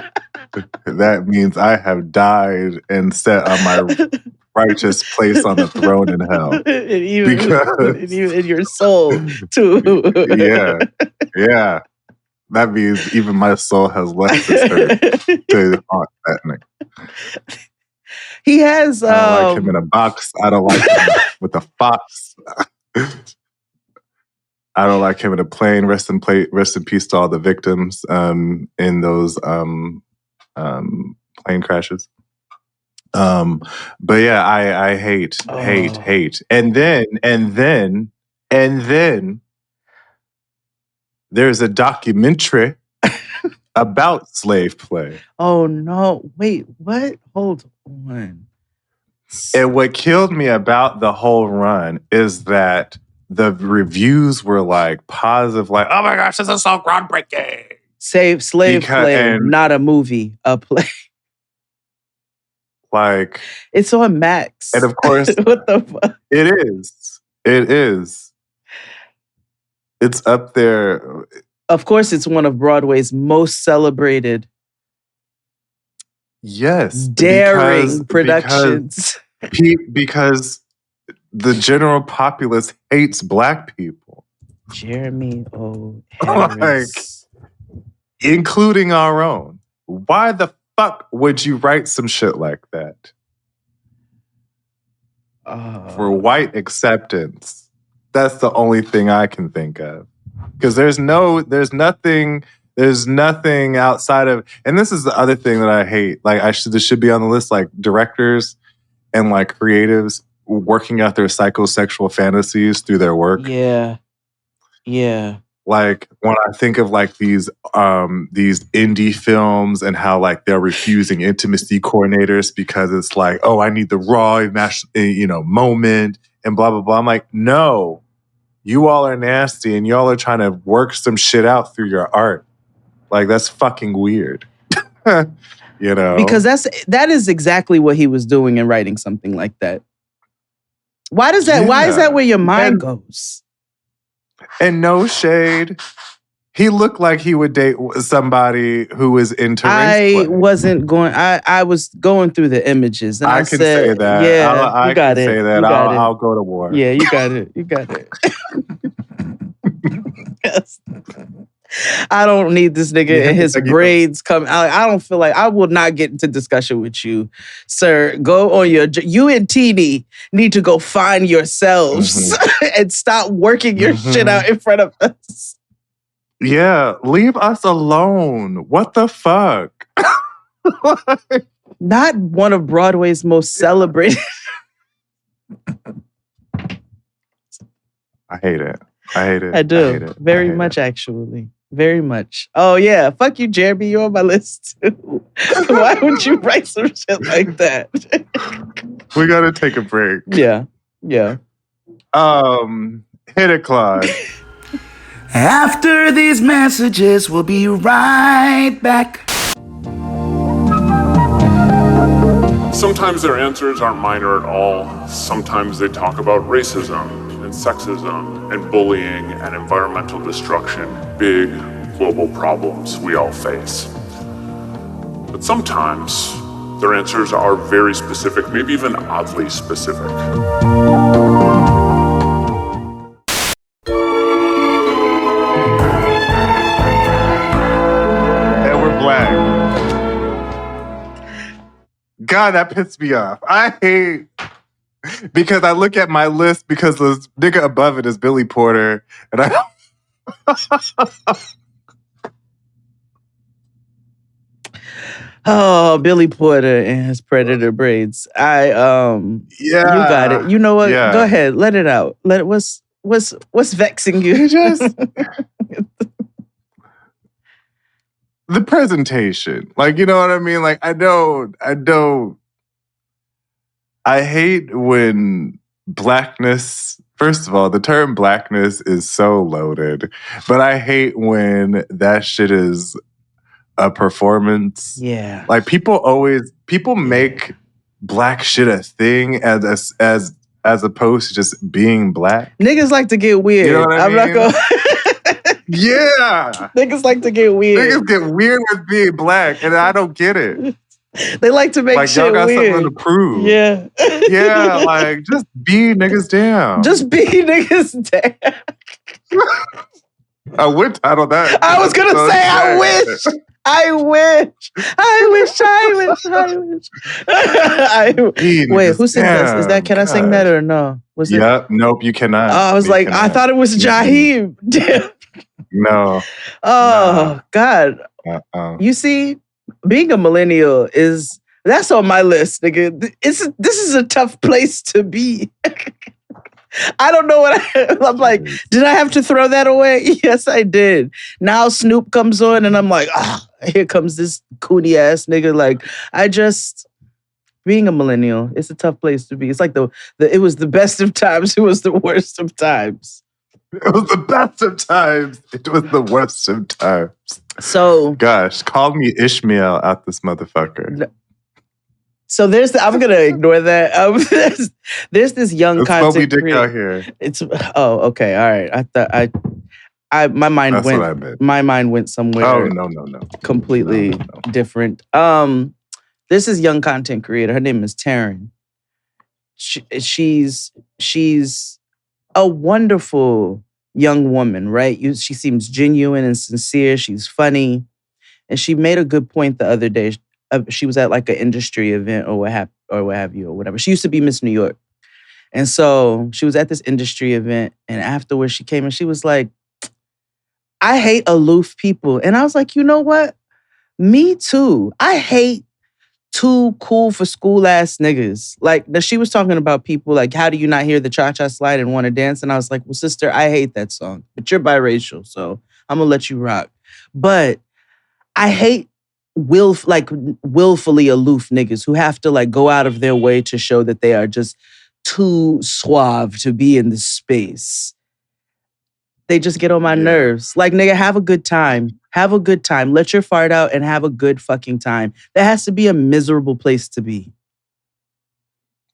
that means I have died and set on my righteous place on the throne in hell. In your soul, too. Yeah. That means even my soul has left this earth to haunt that nigga. He has. I don't like him in a box. I don't like him with a fox. I don't like him in a plane. Rest in peace to all the victims in those plane crashes. But yeah, I hate. And then there's a documentary about slave play. Oh no! Wait, what? Hold on. And what killed me about the whole run is that the reviews were like positive, like, "Oh my gosh, this is so groundbreaking." Slave play, not a movie, a play. Like, it's on Max. And of course, what the fuck? It is. It's up there. Of course, it's one of Broadway's most celebrated. Yes. Daring productions. Because the general populace hates Black people. Jeremy O. Harris. Including our own. Why the fuck would you write some shit like that? For white acceptance. That's the only thing I can think of. Because there's nothing outside of, and this is the other thing that I hate. Like, this should be on the list, like directors and like creatives working out their psychosexual fantasies through their work. Yeah. Like, when I think of like these indie films and how like they're refusing intimacy coordinators because it's like, oh, I need the raw, moment and blah blah blah. I'm like, no, you all are nasty and y'all are trying to work some shit out through your art. Like, that's fucking weird. Because that is exactly what he was doing in writing something like that. Why is that where your mind goes? And no shade. He looked like he would date somebody who is into race play. I was going through the images and I can said, say that. yeah, I you got can it. say that. You got I'll go to war. Yeah, you got it. You got it. Yes. I don't need this nigga and his braids come out. I don't feel like I will not get into discussion with you, sir. Go on you and Teeny need to go find yourselves and stop working your shit out in front of us. Yeah, leave us alone. What the fuck? Not one of Broadway's most celebrated. I hate it. I do. Very much, actually. Very much. Oh, yeah. Fuck you, Jeremy. You're on my list, too. Why would you write some shit like that? We got to take a break. Yeah. Yeah. Hit it, Claude. After these messages, we'll be right back. Sometimes their answers aren't minor at all. Sometimes they talk about racism and sexism and bullying and environmental destruction, big global problems we all face. But sometimes their answers are very specific, maybe even oddly specific. And we're black. God, that pissed me off. I hate because I look at my list because the nigga above it is Billy Porter, and I. Oh, Billy Porter and his predator braids. Yeah, you got it. You know what? Yeah. Go ahead, let it out. What's vexing you? Just the presentation, like, you know what I mean? Like, I hate when blackness. First of all, the term blackness is so loaded, but I hate when that shit is a performance. Yeah. Like people make black shit a thing as opposed to just being black. Niggas like to get weird. You know what I mean? Not gonna. Yeah. Niggas like to get weird. Niggas get weird with being black, and I don't get it. They like to make like, shit y'all got weird. something to prove. Yeah. Yeah, like, just be niggas down. Just be niggas down. I would title that. I was gonna say, I wish. Wait, who sings that? Is that, can I sing that or no? Was it? Yep. Nope, you cannot. I was like, I thought it was Jaheim. Damn. No. Oh, God. You see, being a millennial that's on my list, nigga. This is a tough place to be. I don't know what I'm like, did I have to throw that away? Yes, I did. Now Snoop comes on and I'm like, here comes this cooney ass nigga. Like, being a millennial, it's a tough place to be. It's like it was the best of times. It was the worst of times. It was the best of times. It was the worst of times. So, gosh, call me Ishmael out this motherfucker. So I'm gonna ignore that. There's this young content creator out here. Okay, all right. I thought my mind That's went. What I meant. My mind went somewhere. Oh no, completely different. There's this young content creator. Her name is Taryn. She's a wonderful young woman, right? She seems genuine and sincere. She's funny, and she made a good point the other day. She was at like an industry event or what have you or whatever. She used to be Miss New York. And so she was at this industry event and afterwards she came and she was like, I hate aloof people. And I was like, you know what? Me too. I hate too cool for school ass niggas. Like she was talking about people like, how do you not hear the cha-cha slide and want to dance? And I was like, well, sister, I hate that song, but you're biracial. So I'm gonna let you rock. But I hate willfully aloof niggas who have to like go out of their way to show that they are just too suave to be in the space. They just get on my nerves. Like, nigga, have a good time. Have a good time. Let your fart out and have a good fucking time. That has to be a miserable place to be.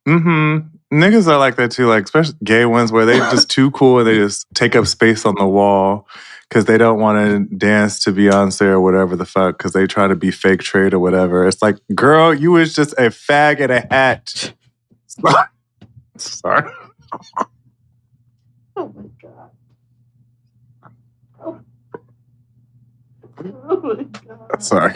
Mm-hmm. Niggas are like that too, like especially gay ones where they just too cool and they just take up space on the wall because they don't want to dance to Beyonce or whatever the fuck because they try to be fake trade or whatever. It's like, girl, you was just a fag in a hat. Sorry. Oh my God. Oh my God. Sorry.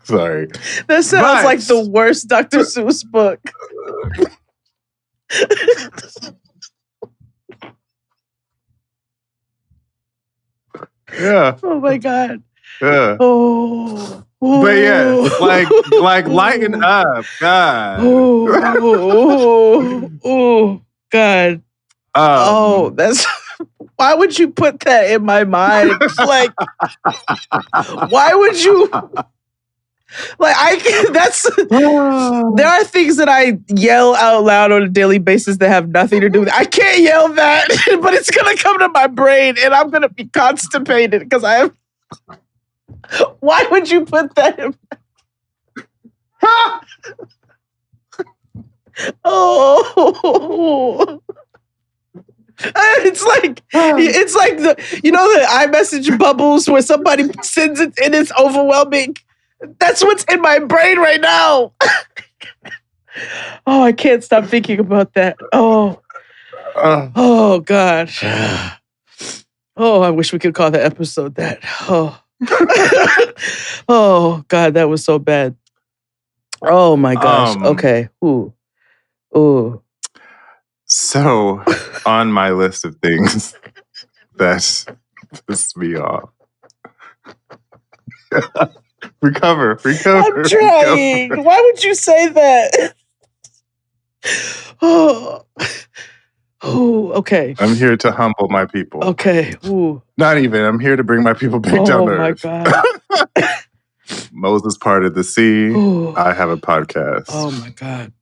Sorry. That sounds like the worst Dr. Seuss book. Yeah. Oh my God. Yeah. Oh. But yeah, like lighten up, God. Oh, God. That's. Why would you put that in my mind? Like, why would you? Like, there are things that I yell out loud on a daily basis that have nothing to do with it. I can't yell that, but it's gonna come to my brain and I'm gonna be constipated because I have. Why would you put that in? Oh. It's like the the iMessage bubbles where somebody sends it and it's overwhelming. That's what's in my brain right now. Oh, I can't stop thinking about that. Oh God. Oh, I wish we could call the episode that. Oh. Oh God, that was so bad. Oh my gosh. Okay. Ooh. So, on my list of things that piss me off. Recover. I'm trying. Recover. Why would you say that? Oh, okay. I'm here to humble my people. Okay. Ooh. Not even. I'm here to bring my people back down to earth. Oh my God. Moses parted the sea. Ooh. I have a podcast. Oh my God.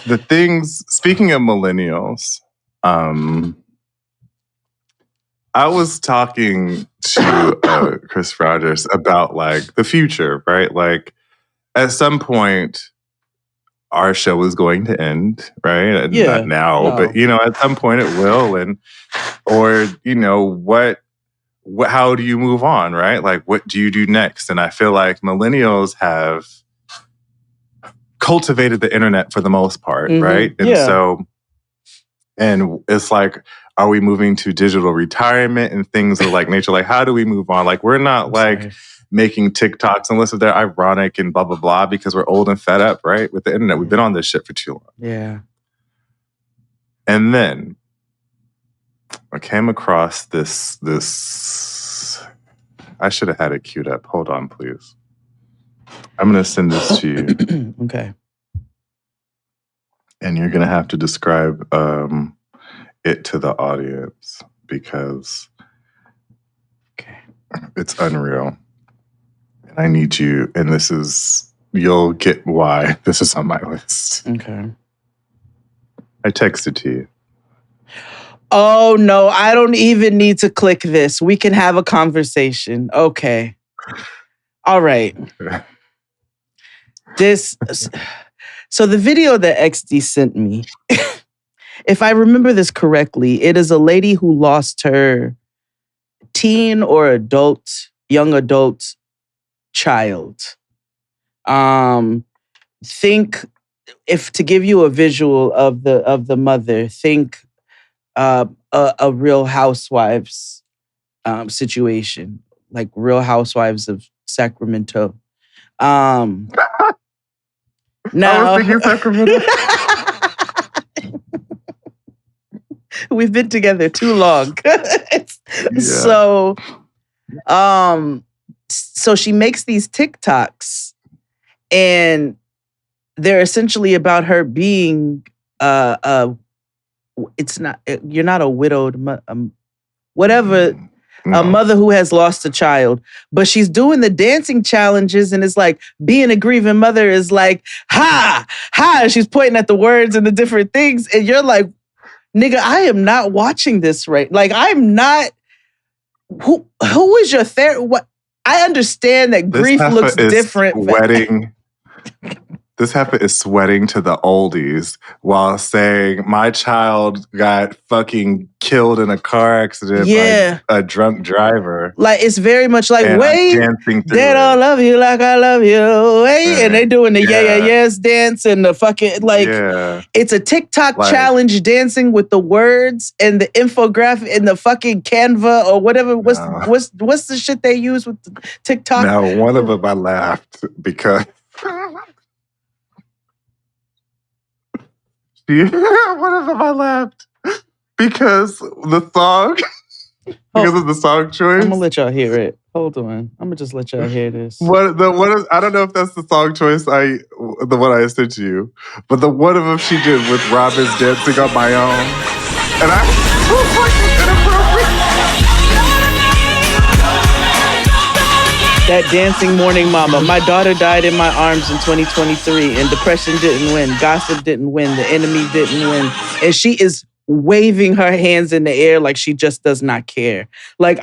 The things, speaking of millennials, I was talking to Chris Rogers about like the future, right? Like at some point, our show is going to end, right? Yeah, not now, but at some point it will. Or how do you move on, right? Like what do you do next? And I feel like millennials have cultivated the internet for the most part, right? And so, and it's like, are we moving to digital retirement and things of like nature? Like, how do we move on? Like, we're not making TikToks unless they're ironic and blah, blah, blah, because we're old and fed up, right? With the internet. We've been on this shit for too long. Yeah. And then I came across this, I should have had it queued up. Hold on, please. I'm going to send this to you. Okay. And you're going to have to describe it to the audience because it's unreal. And I need you, and you'll get why this is on my list. Okay. I texted to you. Oh, no, I don't even need to click this. We can have a conversation. Okay. All right. So the video that XD sent me, if I remember this correctly, it is a lady who lost her teen or young adult child. Think, if to give you a visual of the mother, think a Real Housewives situation, like Real Housewives of Sacramento. Now, I was thinking Sacramento. We've been together too long. So she makes these TikToks, and they're essentially about her being you're not a widowed whatever. No. A mother who has lost a child, but she's doing the dancing challenges, and it's like being a grieving mother is like, ha, ha. She's pointing at the words and the different things, and you're like, nigga, I am not watching this right. Like, I'm not. Who is your therapist? What? I understand that grief looks different. This heifer is sweating to the oldies while saying, my child got fucking killed in a car accident by a drunk driver. Like, it's very much like, wait, they don't love you like I love you. Wait, and they doing the yes dance and the fucking, like, it's a TikTok challenge dancing with the words and the infographic and the fucking Canva or whatever. What's the shit they use with the TikTok? Now, one of them I laughed because... One of them I laughed because the song, because of the song choice. I'm gonna let y'all hear it. Hold on, I'm gonna just let y'all hear this. I don't know if that's the song choice the one I sent to you, but the one of them she did with Robin's dancing on my own, and I was like, inappropriate. That dancing morning mama. My daughter died in my arms in 2023 and depression didn't win. Gossip didn't win. The enemy didn't win. And she is waving her hands in the air like she just does not care. Like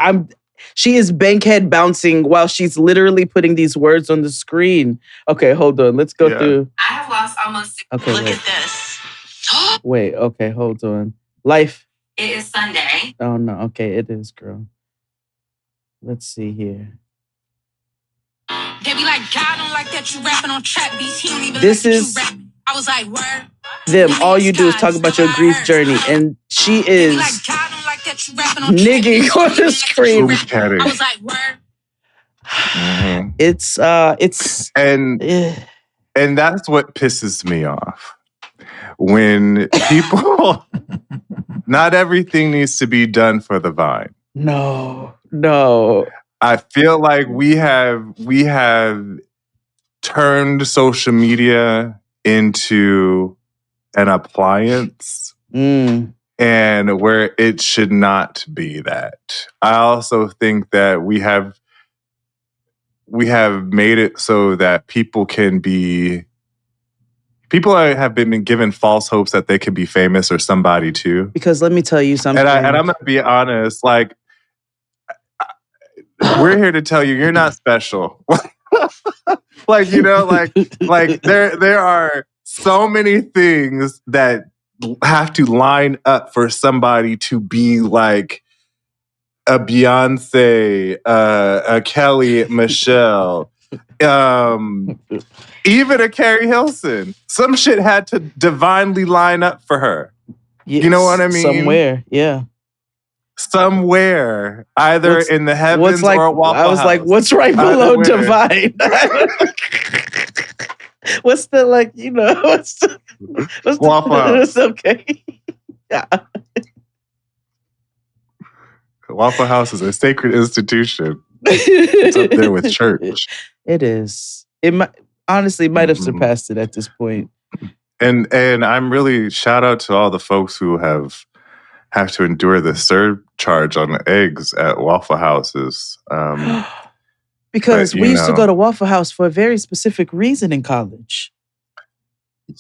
she is bankhead bouncing while she's literally putting these words on the screen. Okay, hold on. Let's go through. I have lost almost... Okay, Look wait. at this. Wait, okay, hold on. Life. It is Sunday. Oh, no. Okay, it is, girl. Let's see here. They be like, God don't like that you rapping on trap beats. He don't even This like is that you rapping. I was like, word. Them. All you do is talk about your grief journey. And she is nigging on the screen. I was like, word. Mm-hmm. It's and that's what pisses me off. When people, not everything needs to be done for the vine. No. I feel like we have turned social media into an appliance, and where it should not be that. I also think that we have made it so that people have been given false hopes that they can be famous or somebody too. Because let me tell you something. And I'm gonna be honest, like, we're here to tell you you're not special. Like, you know, like there are so many things that have to line up for somebody to be like a Beyonce, a Kelly Michelle, even a Carrie Hilson. Some shit had to divinely line up for her. Yes, you know what I mean? Somewhere, yeah. Somewhere, either in the heavens or a Waffle House. I was like, what's right below divine? What's the, like, you know, what's Waffle House. It's okay. Yeah. Waffle House is a sacred institution. It's up there with church. It is. It might have surpassed it at this point. And I'm really, shout out to all the folks who have to endure the surcharge on the eggs at Waffle Houses. Because we used to go to Waffle House for a very specific reason in college.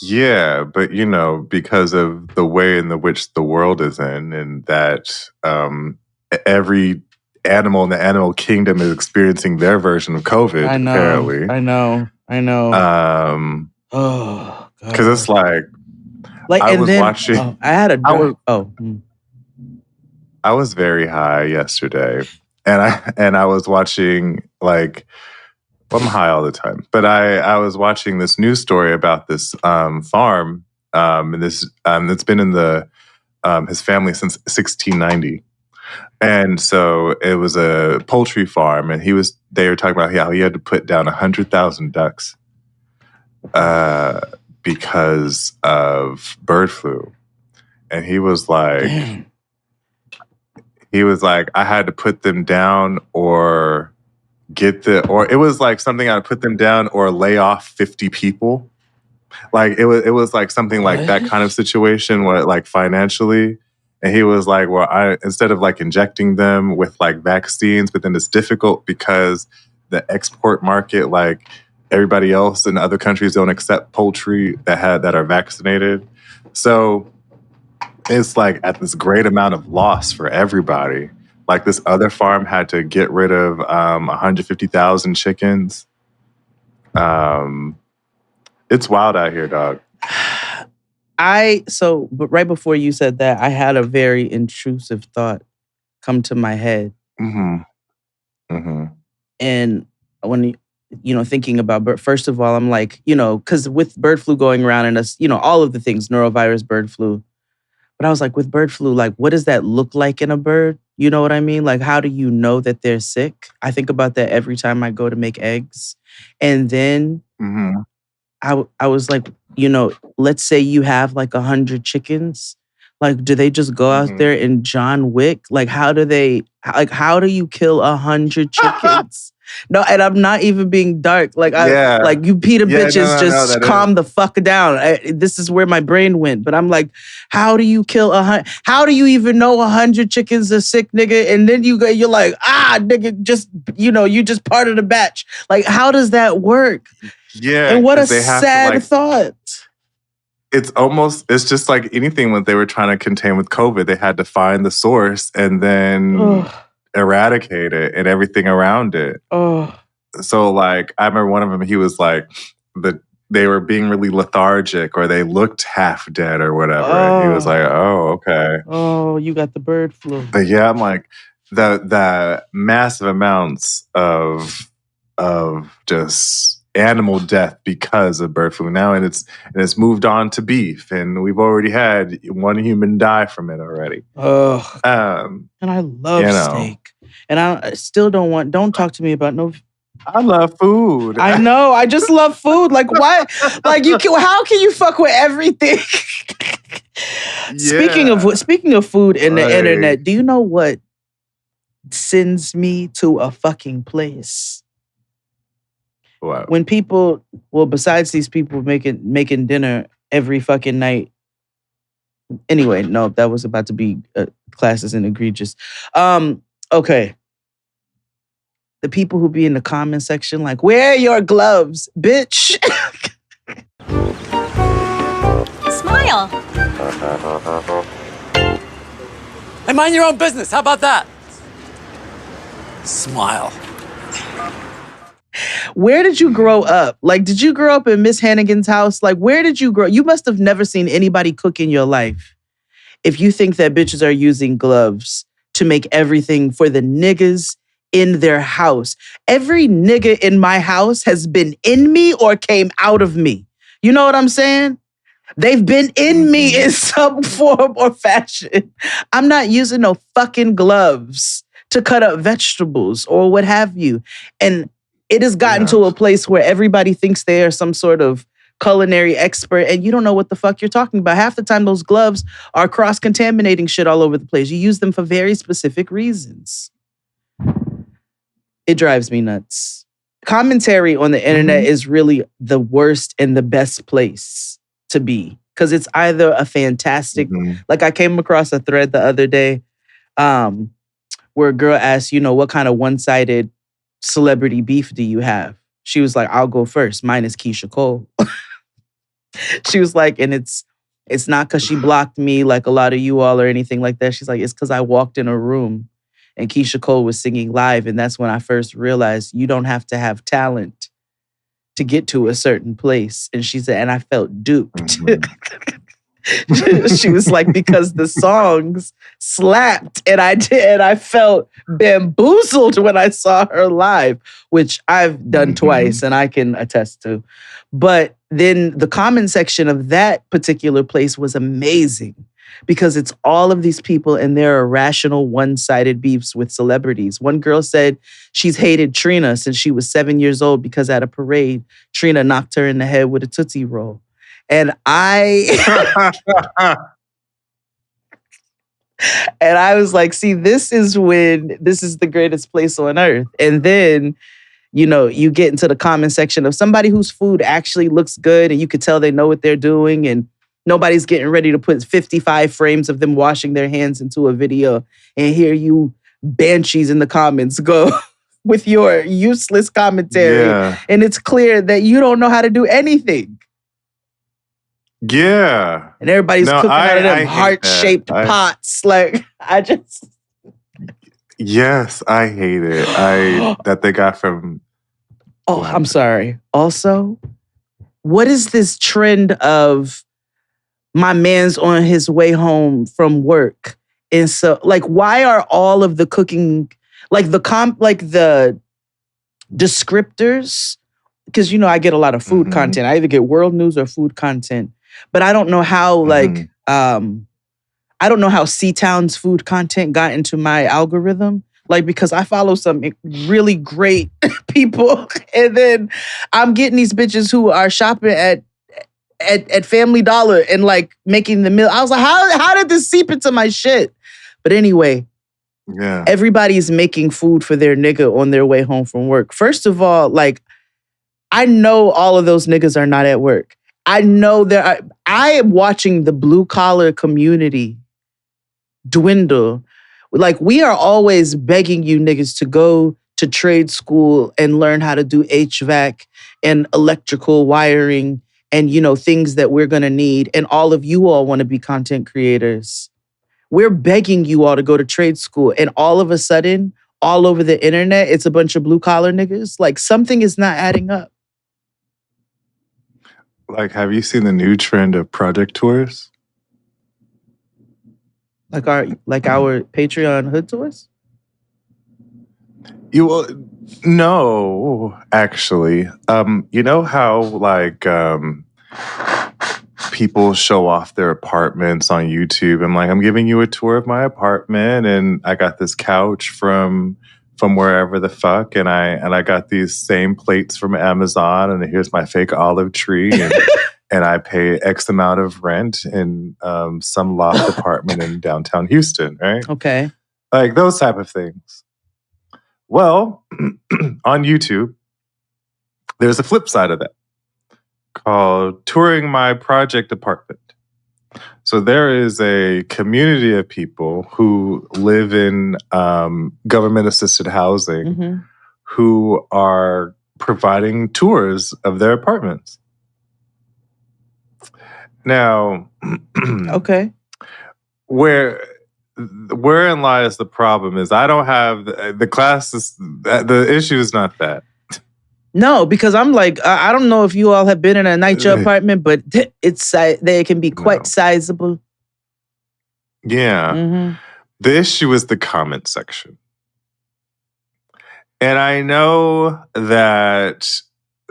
Yeah, but you know, because of the way in which the world is in, and that every animal in the animal kingdom is experiencing their version of COVID. Apparently, I know. Oh, because it's like I was watching. I was very high yesterday, and I was watching, like, well, I'm high all the time, but I was watching this news story about this farm, and this that's been in his family since 1690, and so it was a poultry farm, and they were talking about how he had to put down 100,000 ducks because of bird flu, and he was like. Damn. He was like, I had to put them down or it was like something I had to put them down or lay off 50 people. Like it was like something like that kind of situation where, like, financially. And he was like, well, instead of like injecting them with like vaccines, but then it's difficult because the export market, like everybody else in other countries don't accept poultry that are vaccinated. So it's like at this great amount of loss for everybody. Like this other farm had to get rid of 150,000 chickens. It's wild out here, dog. But right before you said that, I had a very intrusive thought come to my head. And when thinking about first of all, I'm like, because with bird flu going around and us, all of the things, norovirus, bird flu. But I was like, with bird flu, like, what does that look like in a bird? You know what I mean? Like, how do you know that they're sick? I think about that every time I go to make eggs. And then I was like, let's say you have like 100 chickens. Like, do they just go out there and John Wick? Like, how do you kill 100 chickens? No, and I'm not even being dark. Like, you PETA bitches just calm the fuck down. This is where my brain went. But I'm like, how do you kill 100? How do you even know 100 chickens are sick, nigga? And then you're like, nigga, just, you just part of the batch. Like, how does that work? Yeah. And what a sad thought. It's just like anything when they were trying to contain with COVID. They had to find the source and then eradicate it and everything around it. So like, I remember one of them, he was like, they were being really lethargic or they looked half dead or whatever. And he was like, oh, okay. Oh, you got the bird flu. But yeah, I'm like, the massive amounts of just animal death because of bird flu now, and it's moved on to beef, and we've already had one human die from it already. And I love steak, and I still don't talk to me about no. I love food. I know. I just love food. Like, why? Like, how can you fuck with everything? Speaking of food and the internet, do you know what sends me to a fucking place? What? When people, besides these people making dinner every fucking night. Anyway, no, that was about to be classes and egregious. Okay. The people who be in the comment section like, wear your gloves, bitch. Smile. Hey, mind your own business. How about that? Smile. Where did you grow up? Like, did you grow up in Miss Hannigan's house? Like, where did you grow? You must have never seen anybody cook in your life if you think that bitches are using gloves to make everything for the niggas in their house. Every nigga in my house has been in me or came out of me. You know what I'm saying? They've been in me in some form or fashion. I'm not using no fucking gloves to cut up vegetables or what have you. And it has gotten to a place where everybody thinks they are some sort of culinary expert and you don't know what the fuck you're talking about. Half the time those gloves are cross-contaminating shit all over the place. You use them for very specific reasons. It drives me nuts. Commentary on the internet is really the worst and the best place to be because it's either a fantastic, like I came across a thread the other day where a girl asked, what kind of one-sided celebrity beef do you have? She was like, I'll go first. Mine is Keisha Cole. She was like, and it's not because she blocked me like a lot of you all or anything like that. She's like, it's because I walked in a room and Keisha Cole was singing live. And that's when I first realized you don't have to have talent to get to a certain place. And she said, and I felt duped. She was like, because the songs slapped and I felt bamboozled when I saw her live, which I've done twice and I can attest to. But then the comment section of that particular place was amazing because it's all of these people and their irrational one-sided beefs with celebrities. One girl said she's hated Trina since she was 7 years old because at a parade, Trina knocked her in the head with a Tootsie Roll. And I was like, see, this is the greatest place on earth. And then, you get into the comment section of somebody whose food actually looks good and you could tell they know what they're doing and nobody's getting ready to put 55 frames of them washing their hands into a video and hear you banshees in the comments go with your useless commentary. Yeah. And it's clear that you don't know how to do anything. Yeah. And everybody's cooking out of them heart-shaped pots. Like, I just... Yes, I hate it. That they got from. Oh, I'm sorry. Also, what is this trend of my man's on his way home from work? And so, like, why are all of the cooking, like the descriptors? Because I get a lot of food content. I either get world news or food content, but I don't know how I don't know how C-Town's food content got into my algorithm. Like, because I follow some really great people, and then I'm getting these bitches who are shopping at Family Dollar and like making the meal. I was like, how did this seep into my shit? But anyway, yeah, everybody's making food for their nigga on their way home from work. First of all, like, I know all of those niggas are not at work. I know I am watching the blue collar community dwindle. Like, we are always begging you niggas to go to trade school and learn how to do HVAC and electrical wiring and, things that we're going to need. And all of you all want to be content creators. We're begging you all to go to trade school. And all of a sudden, all over the internet, it's a bunch of blue collar niggas. Like, something is not adding up. Like, have you seen the new trend of project tours? Like our Patreon hood tours? No, actually. You know how like people show off their apartments on YouTube and like, I'm giving you a tour of my apartment and I got this couch from wherever the fuck and I got these same plates from Amazon and here's my fake olive tree and I pay X amount of rent in some loft apartment in downtown Houston, right? Okay. Like those type of things. Well, on YouTube, there's a flip side of that called Touring My Project Apartment. So there is a community of people who live in government-assisted housing who are providing tours of their apartments. Now, okay, wherein lies the problem is I don't have the classes. The issue is not that. No, because I'm like, I don't know if you all have been in a NYCHA apartment, but they can be quite sizable. Yeah. The issue is the comment section. And I know that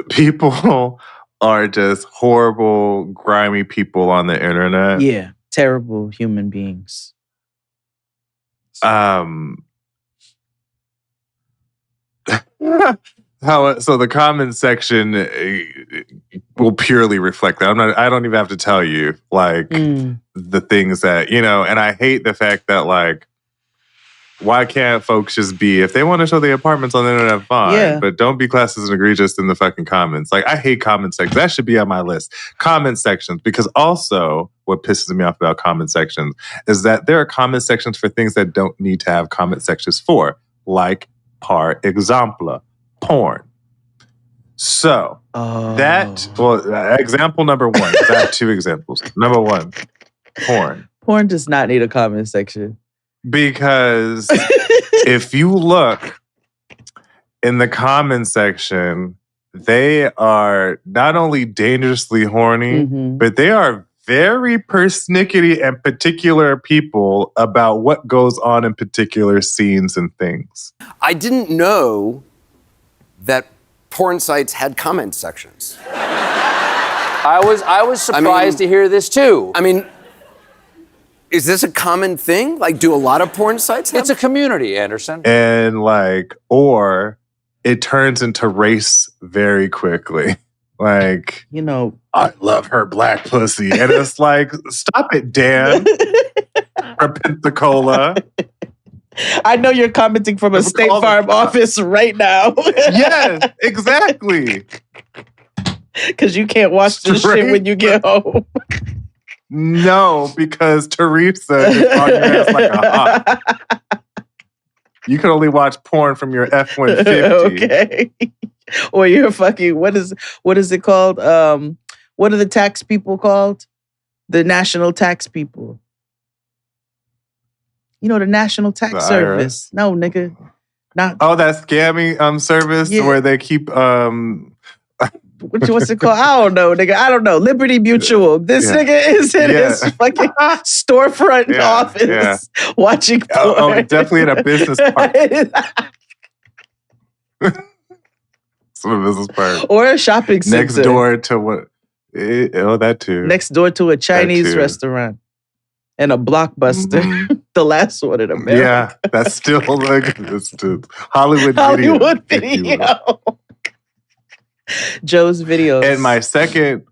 people are just horrible, grimy people on the internet. Yeah, terrible human beings. So the comment section will purely reflect that. I don't even have to tell you like the things that, and I hate the fact that like, why can't folks just be, if they want to show the apartments on the internet, fine, but don't be classed as egregious in the fucking comments. Like, I hate comment sections. That should be on my list. Comment sections, because also what pisses me off about comment sections is that there are comment sections for things that don't need to have comment sections for, like, par exemple, porn. So, example number one, because I have two examples. Number one, porn. Porn does not need a comment section. Because if you look in the comment section, they are not only dangerously horny, but they are very persnickety and particular people about what goes on in particular scenes and things. I didn't know that porn sites had comment sections. I was surprised to hear this too. I mean, is this a common thing? Like, do a lot of porn sites have? It's a community, Anderson. And like, or it turns into race very quickly. Like, I love her black pussy. And it's like, stop it, Dan. Or Pensacola. I know you're commenting from a State Farm office right now. Yes, exactly. Because you can't watch this shit when you get home. No, because Teresa is on your ass like a hawk. You can only watch porn from your F-150. Okay. Or you're fucking, what is it called? What are the tax people called? The national tax people. You know, the National Tax The Service. No, nigga. Not. Oh, that scammy service where they keep what's it called? I don't know, nigga. I don't know. Liberty Mutual. This nigga is in his fucking storefront office watching porn. Oh, definitely in a business park. Some a business park. Or a shopping center. Next door to what? That too. Next door to a Chinese restaurant. And a Blockbuster. Mm-hmm. The last one in America. Yeah, that's still like Hollywood video. Joe's videos. And my second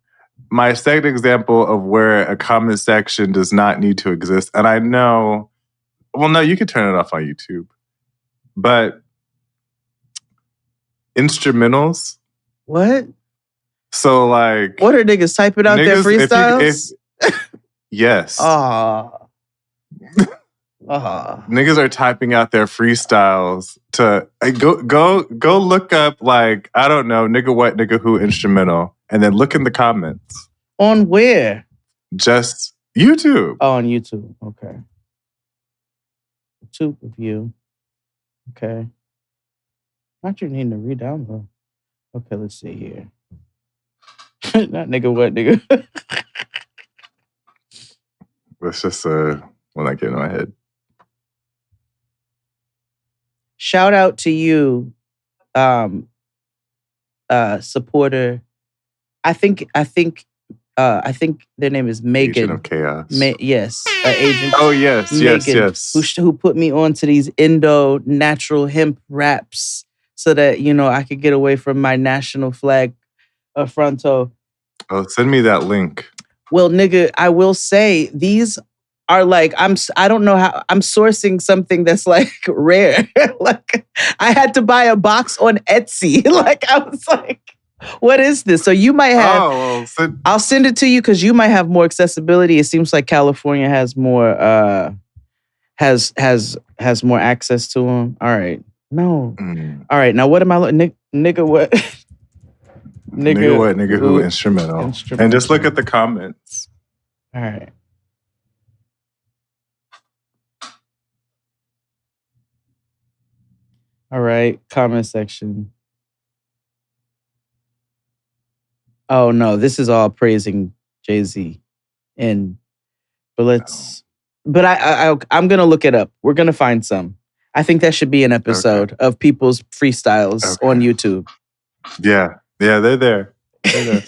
example of where a comment section does not need to exist, and I know, well, no, you can turn it off on YouTube, but instrumentals. What? So like, what are niggas typing out their freestyles? Yes. Niggas are typing out their freestyles to go look up like, I don't know, nigga what, nigga who instrumental, and then look in the comments. On where? Just YouTube. Oh, on YouTube. Okay. YouTube review. Okay. Not you need to re-download. Okay, let's see here. Not nigga what, nigga. It's just when I get in my head. Shout out to you, supporter. I think their name is Megan. Agent of Chaos. Yes, Agent. Oh yes, Megan, yes. Who put me on to these Indo natural hemp wraps so that I could get away from my national flag fronto. Oh, send me that link. Well, nigga, I will say these are like, I don't know how, I'm sourcing something that's like rare. Like I had to buy a box on Etsy. Like I was like, what is this? So you might have, I'll send it to you because you might have more accessibility. It seems like California has more, has more access to them. All right. No. All right. Now what am I nigga what? Nigga what? Nigga who instrumental. And just look at the comments. All right. All right. Comment section. Oh no, this is all praising Jay-Z. But I'm gonna look it up. We're gonna find some. I think that should be an episode of people's freestyles on YouTube. Yeah. Yeah, they're there. Do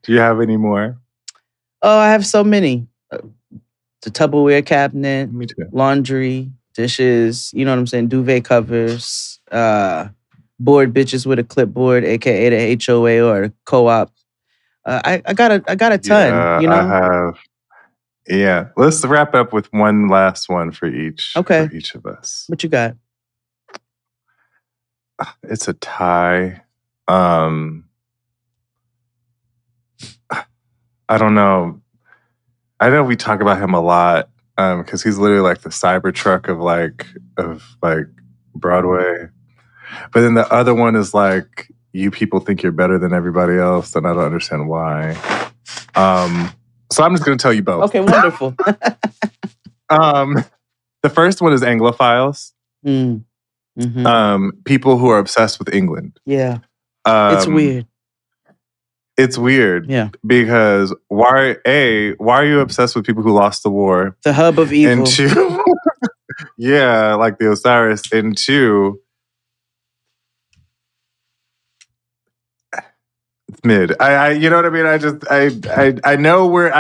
you have any more? Oh, I have so many. The Tupperware cabinet, Me too. Laundry, dishes, you know what I'm saying? Duvet covers, bored bitches with a clipboard, aka the HOA or the co-op. I got a ton, I have. Yeah. Let's wrap up with one last one for each. Okay. For each of us. What you got? It's a tie. I don't know. I know we talk about him a lot because he's literally like the Cybertruck of Broadway. But then the other one is like, you people think you're better than everybody else, and I don't understand why. So I'm just going to tell you both. Okay, wonderful. The first one is Anglophiles. Mm-hmm. People who are obsessed with England. Yeah. It's weird. It's weird. Yeah. Because why are you obsessed with people who lost the war? The hub of evil. And two, yeah, like the Osiris. And two, it's mid. You know what I mean? I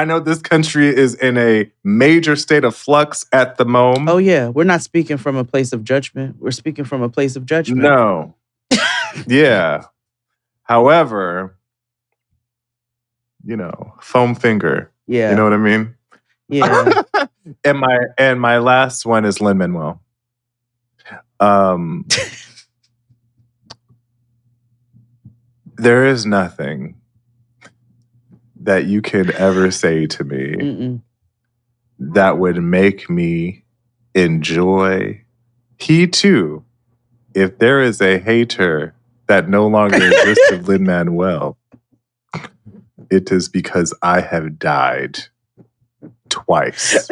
know this country is in a major state of flux at the moment. Oh yeah. We're not speaking from a place of judgment. We're speaking from a place of judgment. No. Yeah. However, foam finger. Yeah. You know what I mean? Yeah. and my last one is Lin-Manuel. There is nothing that you could ever say to me that would make me enjoy. He too, if there is a hater that no longer exists of Lin-Manuel, it is because I have died twice.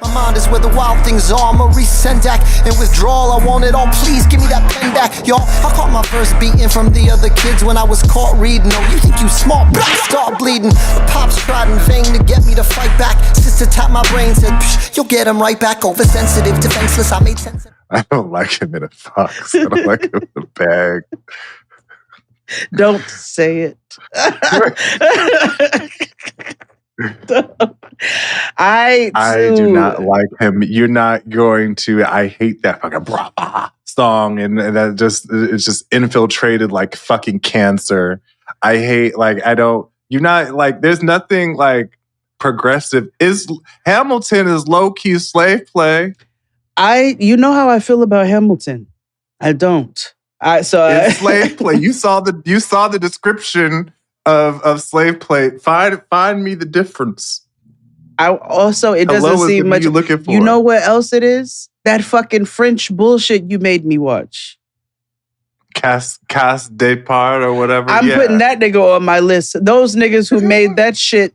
My mind is where the wild things are. Maurice Sendak in withdrawal. I want it all. Please give me that pen back, y'all. I caught my first beating from the other kids when I was caught reading. Oh, you think you smart? But I start bleeding. The pops tried in vain to get me to fight back. Sister tapped my brain, said, Psh, you'll get him right back. Oversensitive, defenseless. I made sense. I don't like him in a fox. I don't like him in a bag. Don't say it. I do not like him. You're not going to. I hate that fucking song, and that it's just infiltrated like fucking cancer. I hate I don't. You're not like. There's nothing like progressive. Hamilton is low key slave play. You know how I feel about Hamilton. I don't. It's slave play. You saw the description of slave play. Find me the difference. It doesn't seem much. You know what else it is? That fucking French bullshit you made me watch. Casse Depart or whatever. I'm putting that nigga on my list. Those niggas who made that shit,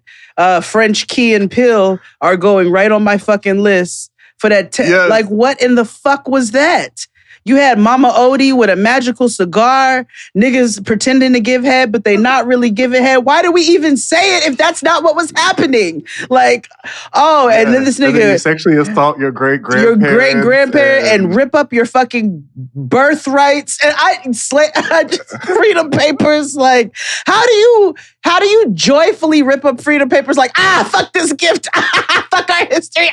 French Key and Pill, are going right on my fucking list for that. Yes. Like, what in the fuck was that? You had Mama Odie with a magical cigar, niggas pretending to give head, but they not really giving head. Why do we even say it if that's not what was happening? Like, and then this nigga... And then you sexually assault your great-grandparent. Your great-grandparent and rip up your fucking birthrights. And I just freedom papers. Like, how do you joyfully rip up freedom papers like, fuck this gift. Fuck our history.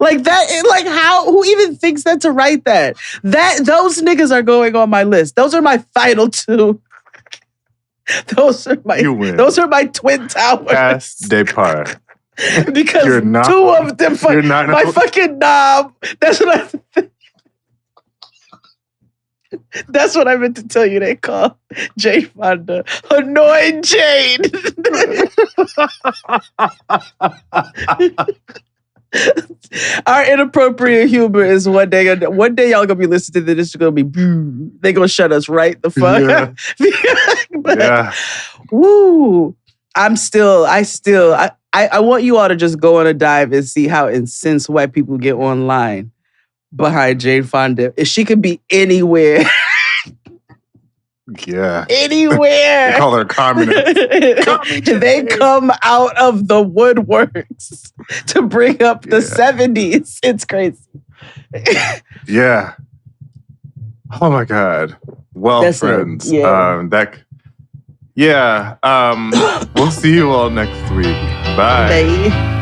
Like that, like who even thinks that to write that? Those niggas are going on my list. Those are my final two. Those are my twin towers. Casse Depart. Because two of them my fucking knob. That's what I meant to tell you. They call Jane Fonda Annoying Jane. Our inappropriate humor is one day y'all gonna be listening to this. It's gonna be they gonna shut us right the fuck. Yeah. Woo! I want you all to just go on a dive and see how incensed white people get online behind Jane Fonda. If she could be anywhere. Yeah. Anywhere. They call her communist. They come out of the woodworks to bring up the 70s. It's crazy. Yeah. Oh my God. Well, That's friends. It. Yeah. We'll see you all next week. Bye. Bye.